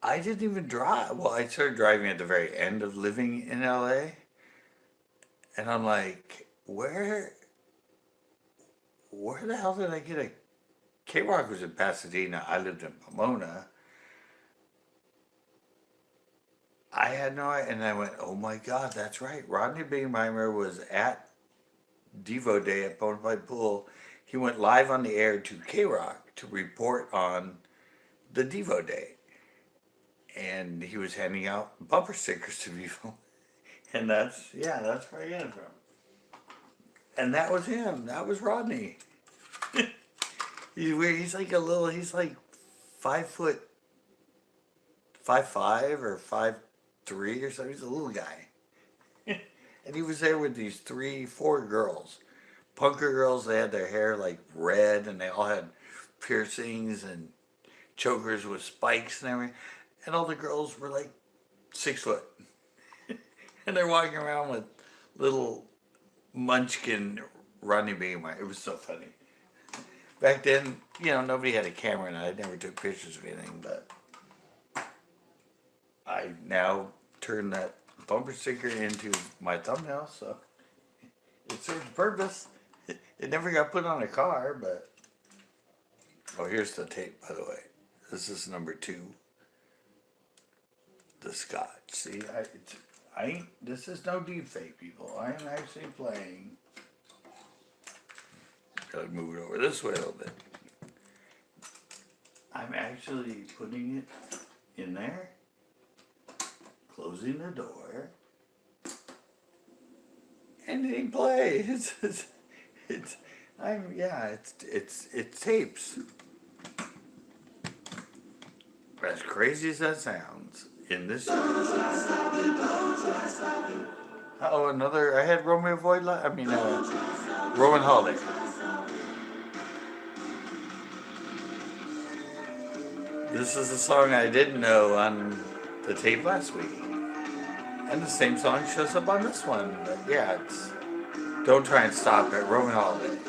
I didn't even drive. Well, I started driving at the very end of living in LA, and I'm like, where the hell did I get a K-Rock was in Pasadena. I lived in Pomona. I had no idea, and I went, oh my God, that's right. Rodney Bingenheimer was at Devo Day at Pomona Pine Pool. He went live on the air to K-Rock to report on the Devo Day. And he was handing out bumper stickers to people. And that's where I got it from. And that was him. That was Rodney. He's like he's like 5'5" or 5'3" or something. He's a little guy. And he was there with these 4 girls. Punker girls, they had their hair like red and they all had piercings and chokers with spikes and everything. And all the girls were like 6 foot. And they're walking around with little munchkin Rodney Bingenheimer. It was so funny. Back then, nobody had a camera and I never took pictures of anything, but I now turn that bumper sticker into my thumbnail, so it serves a purpose. It never got put on a car, but... Oh, here's the tape, by the way. This is number 2. The Scotch. See, this is no deep fake, people. I am actually playing. Gotta move it over this way a little bit. I'm actually putting it in there, closing the door, and hitting play. It's tapes. As crazy as that sounds, in this. Oh, I had Romeo Void. Roman Holiday. This is a song I didn't know on the tape last week. And the same song shows up on this one. But yeah, it's Don't Try and Stop It, Roman Holiday.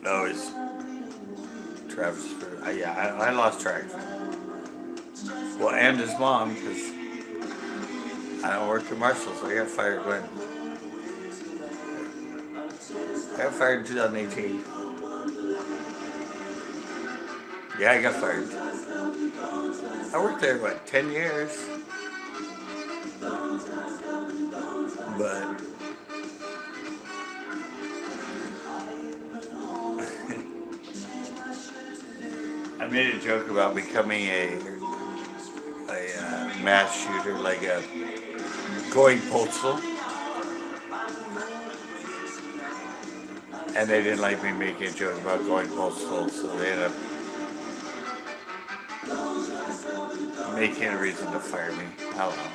Oh, it's Travis. I lost track. Well, and his mom, because I don't work at Marshall, so I got fired when? I got fired in 2018. Yeah, I got fired. I worked there, 10 years? But... I made a joke about becoming a mass shooter, like a going postal. And they didn't like me making a joke about going postal, so they ended up making a reason to fire me. I don't know.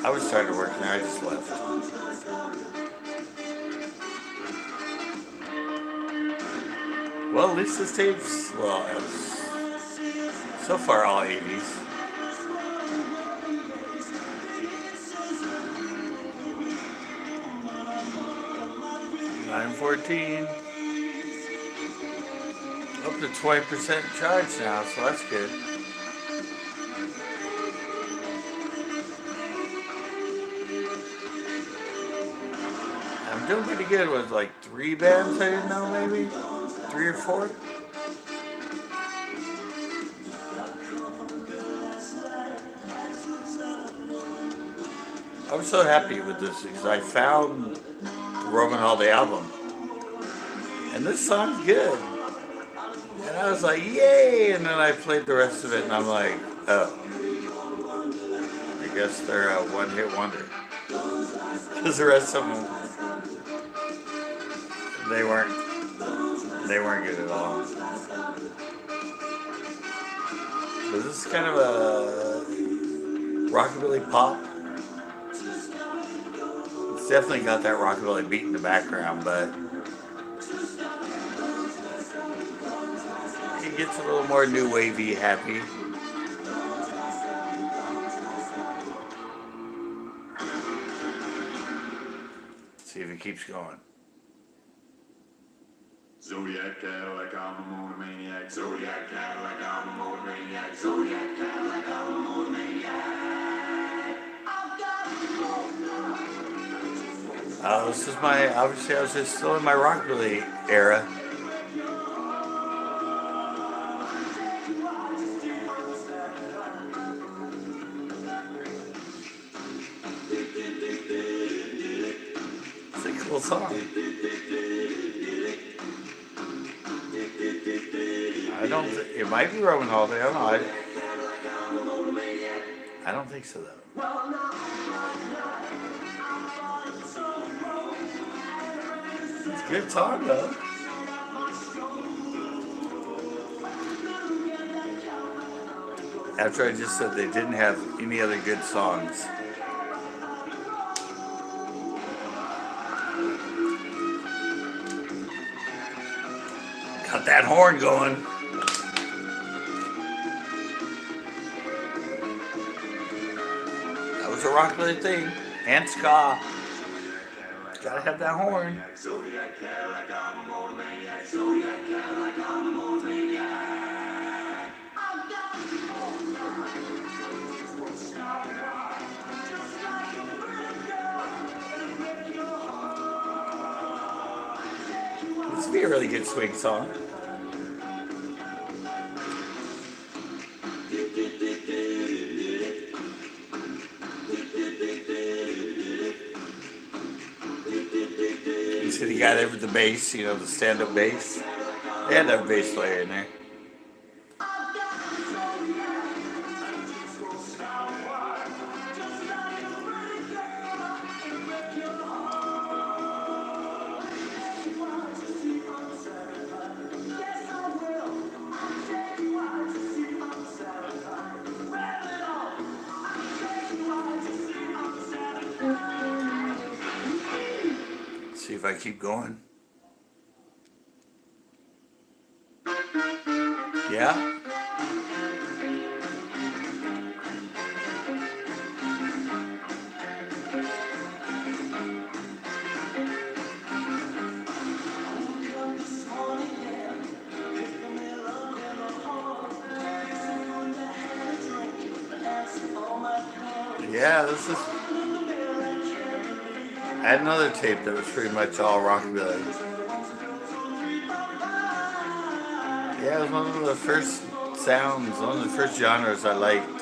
I was starting to work there, I just left. Well, at least this tape's, well, so far all 80s. $9.14. Up to 20% charge now, so that's good. I'm doing pretty good with like 3 bands I didn't know, maybe 3 or 4. I'm so happy with this because I found the Roman Holiday album, and this song's good. And I was like, yay! And then I played the rest of it, and I'm like, oh, I guess they're a one-hit wonder. Because the rest of them, they weren't good at all. But this is kind of a rockabilly pop. It's definitely got that rockabilly beat in the background, but it gets a little more new wavy, happy. See if it keeps going. Zodiac Cadillac, I'm a motor maniac. Zodiac Cadillac, I'm a motor maniac. Zodiac Cadillac, I'm a motor maniac. This is my, obviously I was just still in my rockabilly era. It's a cool song. I don't, it might be Roman Holiday, I don't know. I don't think so though. It's a good song though. After I just said they didn't have any other good songs. Got that horn going. That was a rockabilly thing. And ska. Gotta have that horn. Zodiac Cadillac, I'm a motor maniac. Zodiac Cadillac, I'm a motor maniac. This would be a really good swing song. You see the guy there with the bass, you know, the stand-up bass. They had to have a bass player in there. See if I keep going. Yeah? Yeah, this is... I had another tape that was pretty much all rockabilly. Yeah, it was one of the first sounds, one of the first genres I liked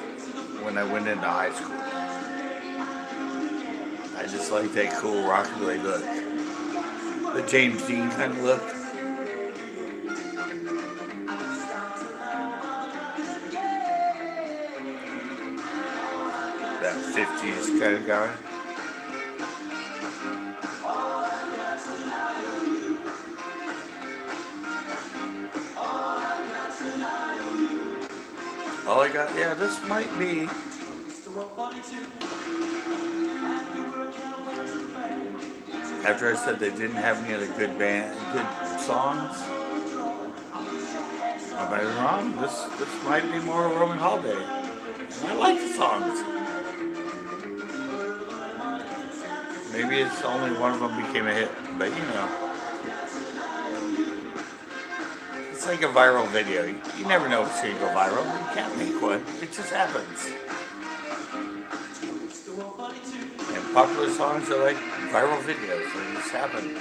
when I went into high school. I just liked that cool rockabilly look. The James Dean kind of look. That 50s kind of guy. All I got, yeah, this might be. After I said they didn't have any other good songs, am I wrong? This might be more Roman Holiday. And I like the songs. Maybe it's only one of them became a hit, but you know. It's like a viral video. You never know what's going to go viral. You can't make one. It just happens. And popular songs are like viral videos. They just happen.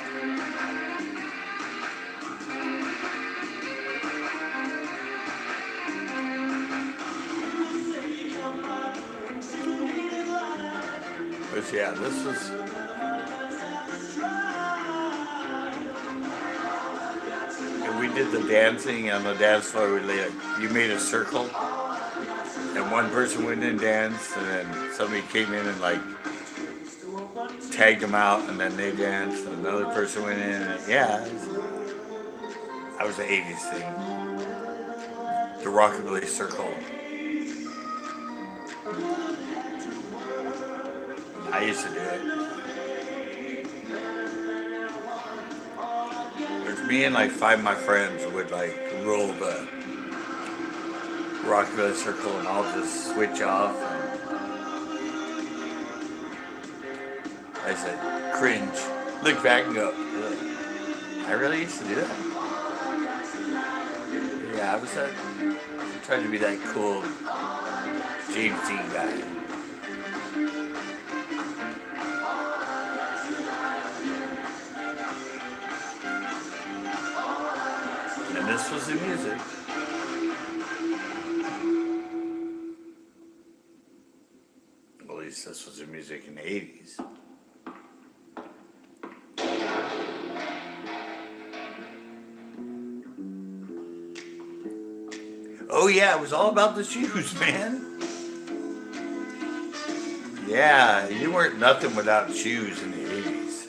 But yeah, this was... And we did the dancing on the dance floor. You made a circle. And one person went in and danced. And then somebody came in and like tagged them out. And then they danced. And another person went in. And yeah. That was the 80s thing. The Rockabilly Circle. I used to do it. There's me and like 5 of my friends would like roll the Rockabilly Circle and I'll just switch off. I said, cringe. Look back and go, ugh. I really used to do that. Yeah, I tried to be that cool James Dean guy. And this was the music. Well, at least this was the music in the 80s. Oh yeah, it was all about the shoes, man. Yeah, you weren't nothing without shoes in the 80s.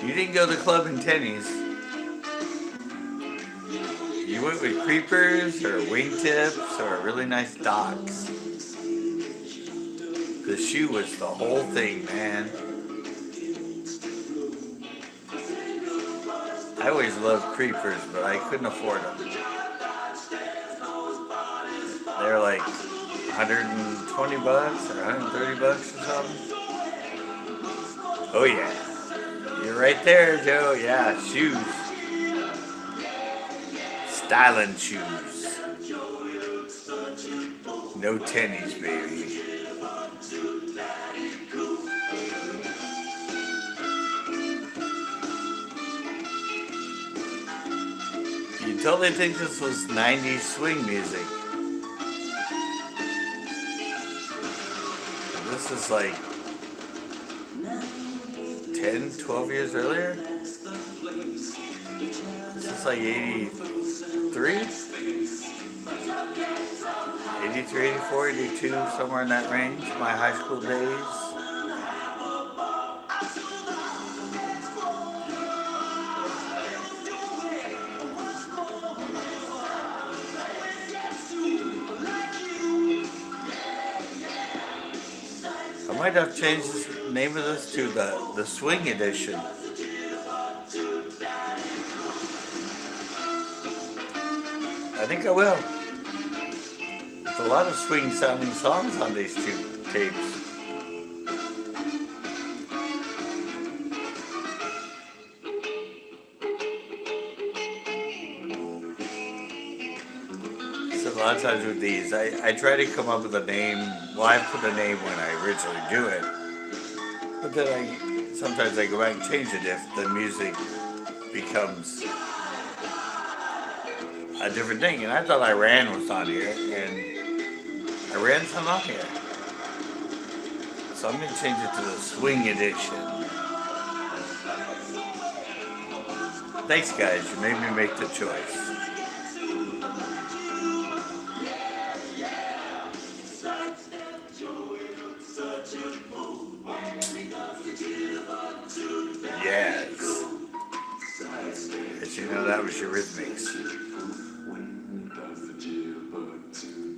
You didn't go to the club in tennies. You went with creepers or wingtips or really nice docks. The shoe was the whole thing, man. I always loved creepers, but I couldn't afford them. They're like $120 or $130 or something. Oh yeah. You're right there, Joe. Yeah, shoes. Styling shoes. No tennies, baby. You totally think this was 90s swing music. This is like 10, 12 years earlier. This is like 83? 83, 84, 82, somewhere in that range. My high school days. I might have changed the name of this to the Swing Edition. I think I will. There's a lot of swing sounding songs on these 2 tapes. So a lot of times with these, I try to come up with a name. Well, I put a name when I originally do it. But then sometimes I go back and change it if the music becomes a different thing. And I thought Iran was on here, and Iran's not on here. So I'm going to change it to the Swing Edition. Thanks, guys. You made me make the choice. Yes. As you know, that was Eurythmics. When does the jitterbug do?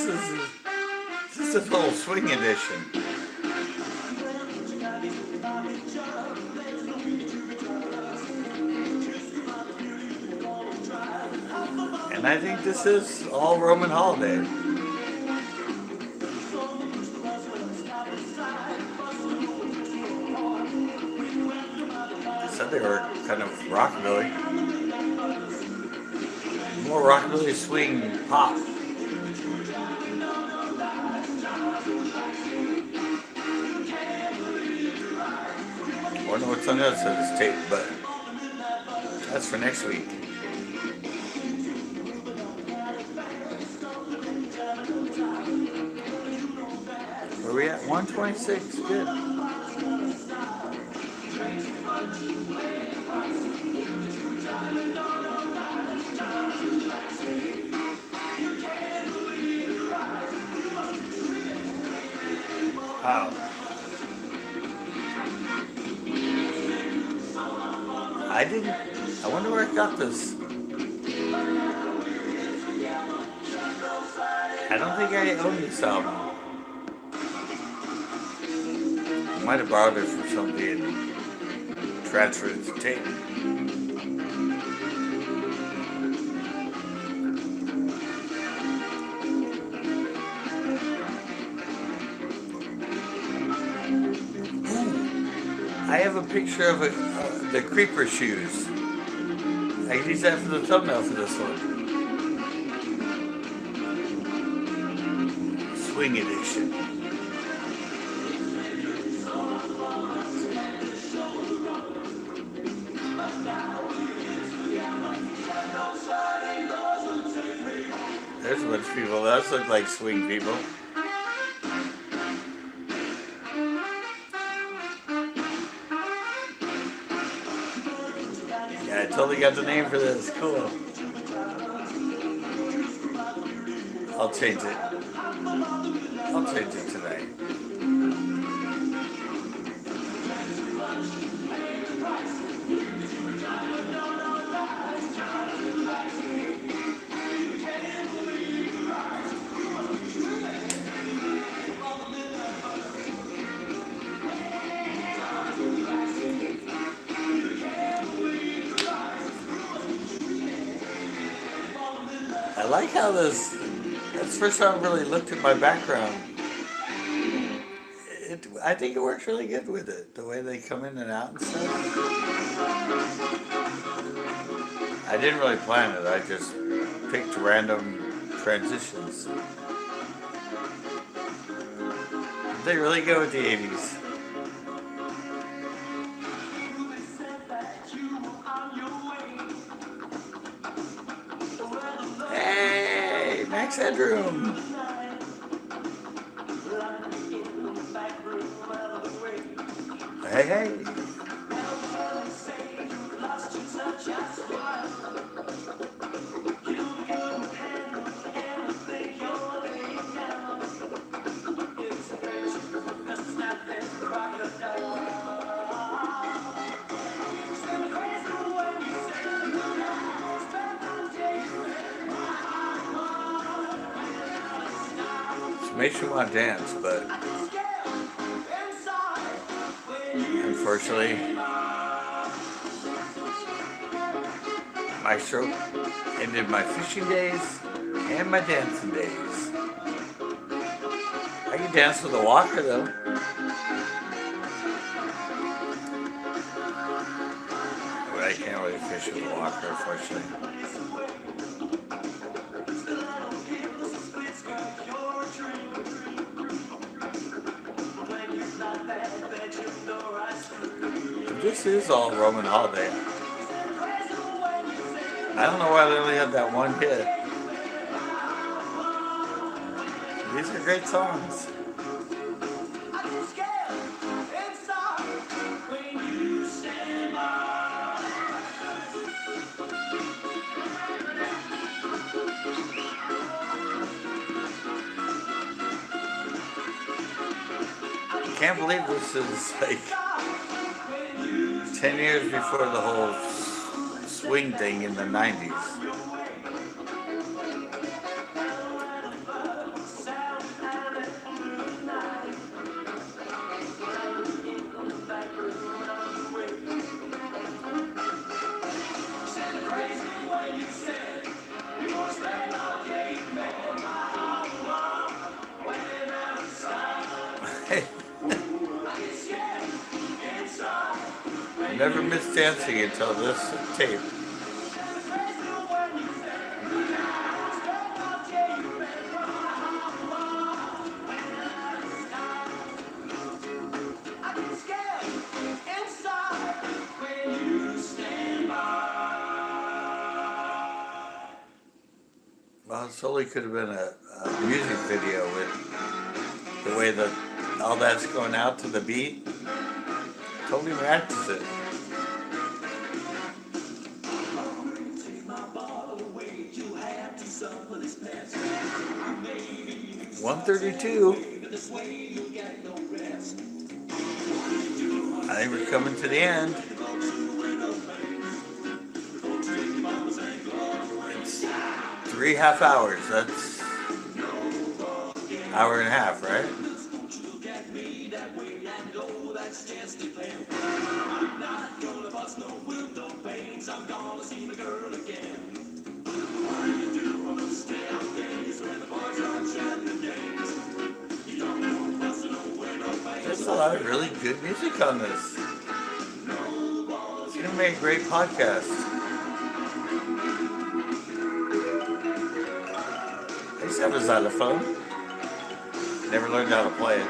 This is a little swing edition. And I think this is all Roman holiday. Said they were kind of rockabilly. More rockabilly swing pop. I wonder what's on the other side of this tape, but that's for next week. Where are we at? 126. Good. Wow. I wonder where I got this. I don't think I own this album. I might have borrowed it from somebody and transferred it to tape. I have a picture of the creeper shoes. I can use that for the thumbnail for this one. Swing edition. There's a bunch of people. Those look like swing people. Yeah, I totally got the name for this. Cool. I'll change it. I'll change it tonight. I like how that's the first time I really looked at my background. I think it works really good with it, the way they come in and out and stuff. I didn't really plan it, I just picked random transitions. They really go with the 80s. Hey, Max Headroom. Hey, hey. Makes you want to dance, but unfortunately, my stroke ended my fishing days and my dancing days. I can dance with a walker though. But I can't really fish with a walker, unfortunately. This is all Roman holiday. I don't know why they only had that one hit. These are great songs. I can't believe this is like 10 years before the whole swing thing in the 90s. I never missed dancing until this tape. Well, it totally could have been a music video with the way that all that's going out to the beat. Totally matches it. 1:32. I think we're coming to the end. It's 3.5 hours. That's hour and a half, right? There's a lot of really good music on this. It's gonna make a great podcast. I used to have a xylophone. Never learned how to play it.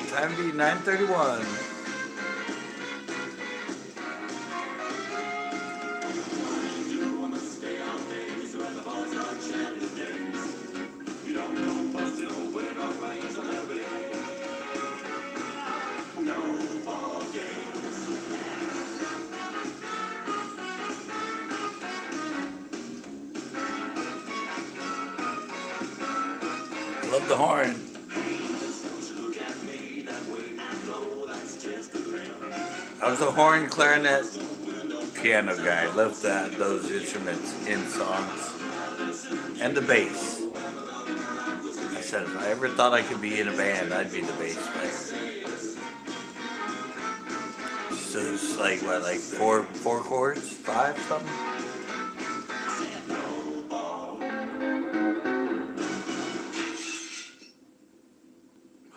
Time to be 9:31. Love the horn. I was a horn, clarinet, piano guy. I loved those instruments in songs. And the bass. I said, if I ever thought I could be in a band, I'd be the bass player. So it's like, what, like four chords? 5 something?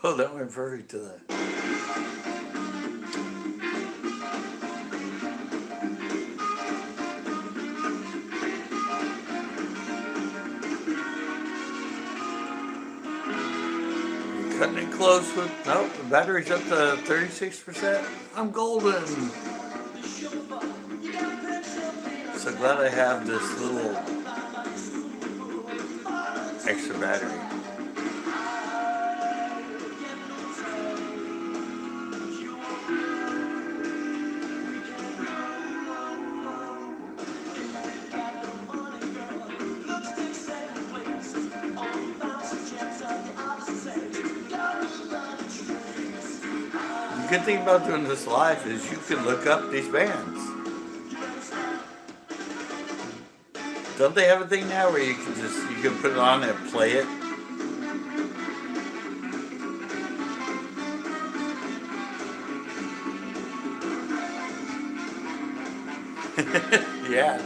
Oh, that went perfect to that. Cutting it close with, nope, the battery's up to 36%. I'm golden. So glad I have this little extra battery. The good thing about doing this live is you can look up these bands. Don't they have a thing now where you can put it on and play it? Yeah.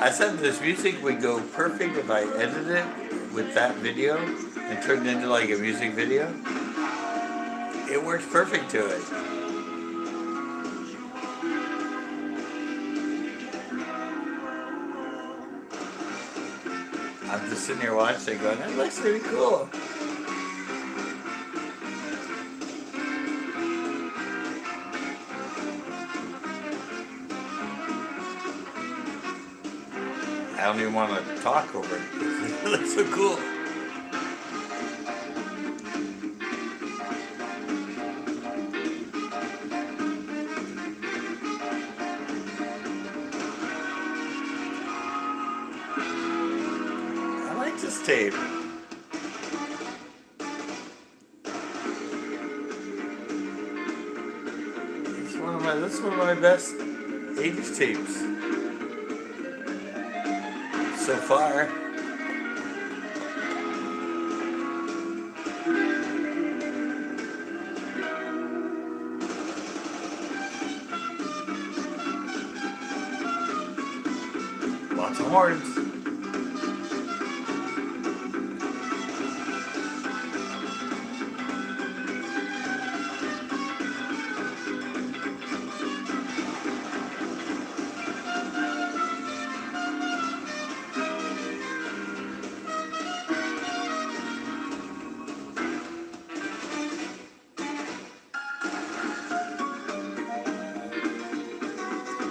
I said this music would go perfect if I edited it with that video and turned it into like a music video. It works perfect to it. I'm just sitting here watching going, that looks pretty cool. I don't even want to talk over it because it looks so cool. I like this tape. This is one of my best 80s tapes. so far. Lots of horns.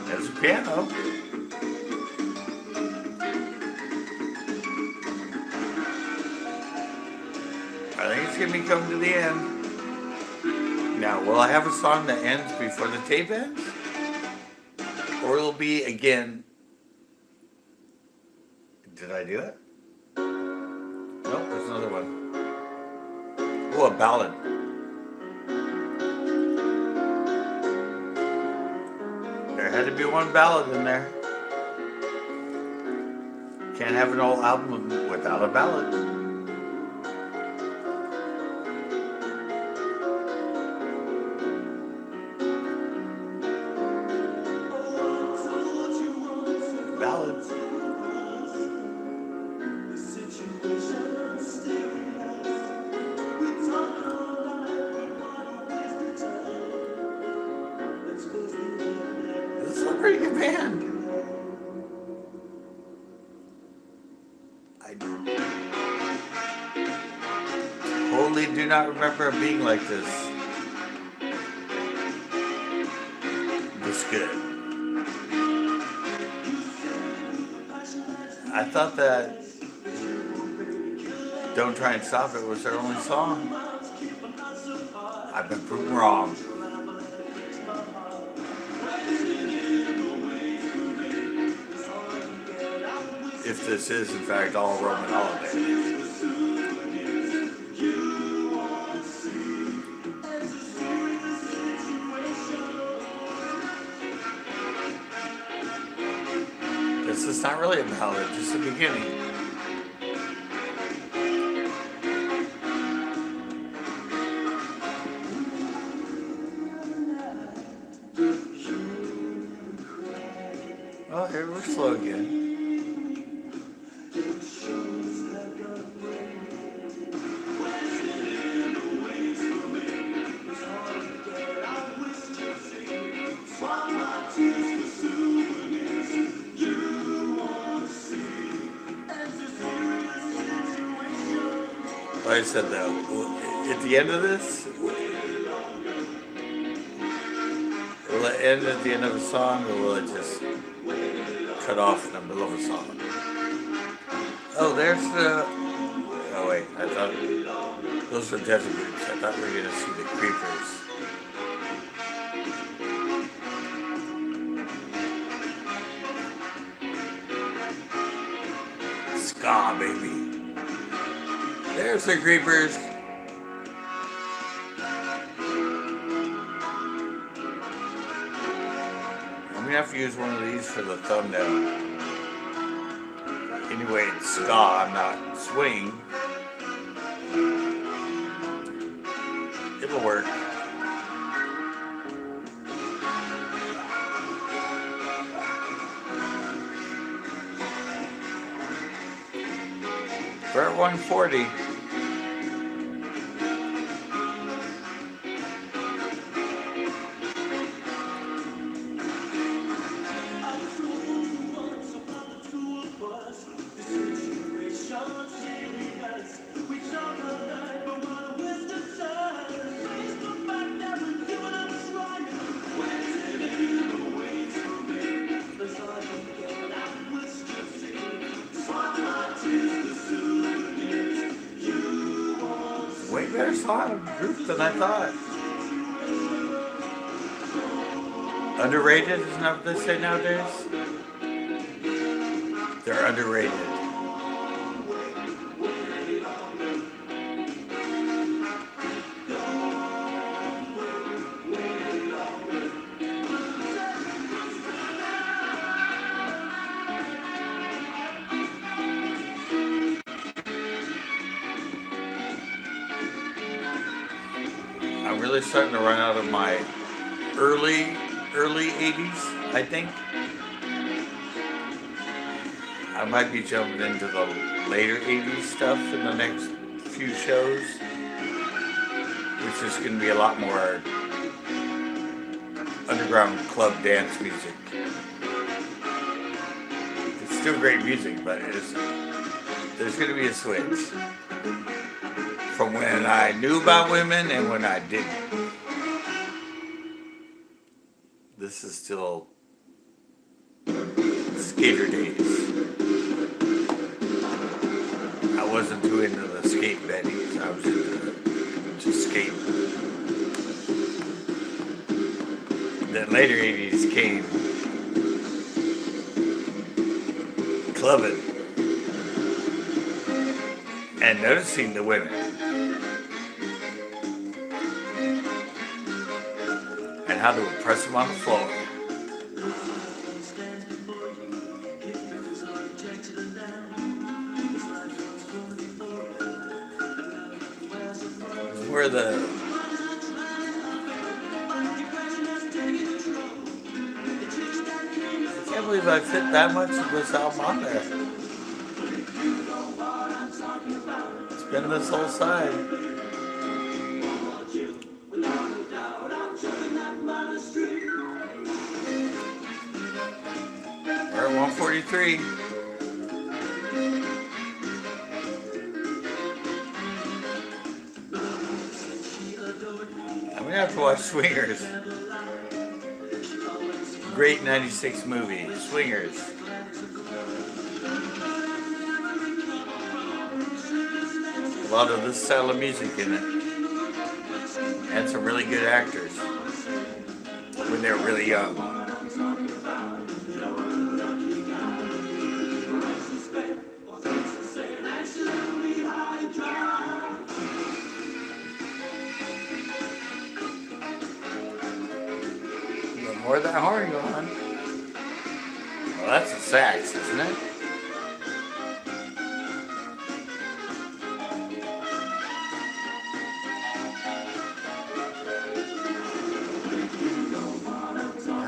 There's a piano. I think it's gonna be coming to the end. Now, will I have a song that ends before the tape ends? Or it'll be again. Did I do it? Nope, there's another one. Oh, a ballad. There had to be one ballad in there. Can't have an whole album without a ballad. Ballad. This is a pretty good band. I totally do not remember it being like this. This good. I thought that Don't Try and Stop It was their only song. I've been proven wrong. If this is in fact all Roman holiday. This is not really a ballad, just the beginning. Oh, here we're slow again. Like I said though, at the end of this, will it end at the end of a song or will it just cut off in the middle of a song? Oh, there's the. Oh, wait, I thought those were desert groups. I thought we were going to see the Creepers. Ska, baby. There's the Creepers. I'm gonna have to use one of these for the thumbnail. Anyway, it's ska, not swing. It'll work. We're at 140. Way better song group than I thought. Underrated, isn't that what they say nowadays? They're underrated. really starting to run out of my early 80s, I think. I might be jumping into the later 80s stuff in the next few shows, which is going to be a lot more underground club dance music. It's still great music, but there's going to be a switch from when I knew about women and when I didn't. This is still skater days. I wasn't too into the skate betties. I was into just skate. Then later 80s came clubbing and noticing the women and how to press them on the floor. Where the I can't believe I fit that much of this album on there. Spin this whole side. We're at 143. I'm gonna have to watch Swingers. Great 96 movie, Swingers. A lot of this style of music in it. And some really good actors when they were really young. More of that horn going on. Well, that's a sax, isn't it?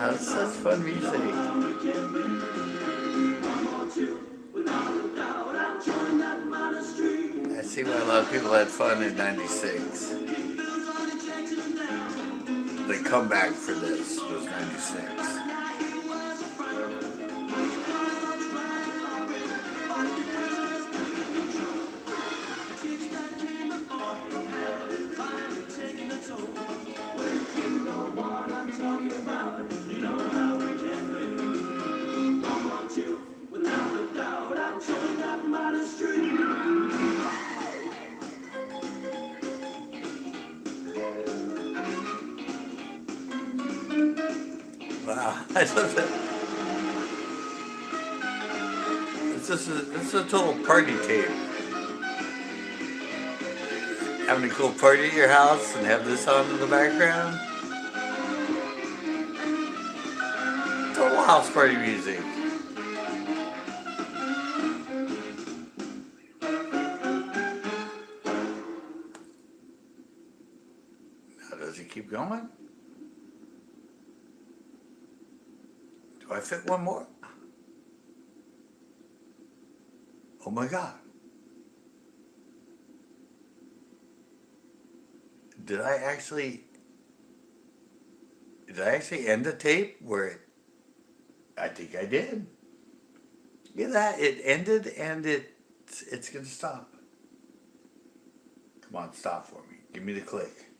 That's such fun music. I see why a lot of people had fun in '96. The comeback for this was '96. Wow, I love that. It's a total party tape. Having a cool party at your house and have this on in the background. Total house party music. Now, does it keep going? Do I fit one more? Oh my God. Did I actually end the tape where I think I did. Look at that, it ended and it's gonna stop. Come on, stop for me. Give me the click.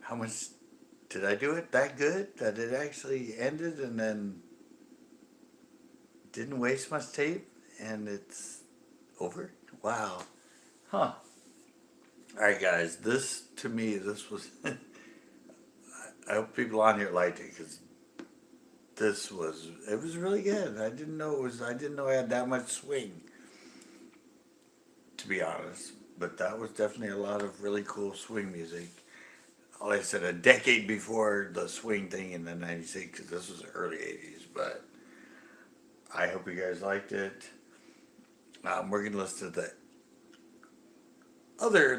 How much did I do it that good that it actually ended and then didn't waste much tape and it's over? Wow. Huh. Alright guys, this to me, this was I hope people on here liked it because it was really good. I didn't know I had that much swing, to be honest. But that was definitely a lot of really cool swing music. Like I said, a decade before the swing thing in the '96, because this was the early '80s. But I hope you guys liked it. We're gonna listen to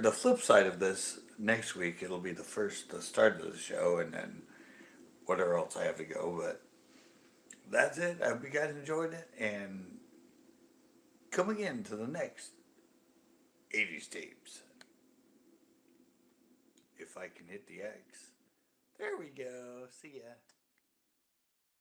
the flip side of this next week it'll be the start of the show, and then whatever else I have to go. But that's it. I hope you guys enjoyed it, and come again to the next 80s tapes. If I can hit the X. There we go. See ya.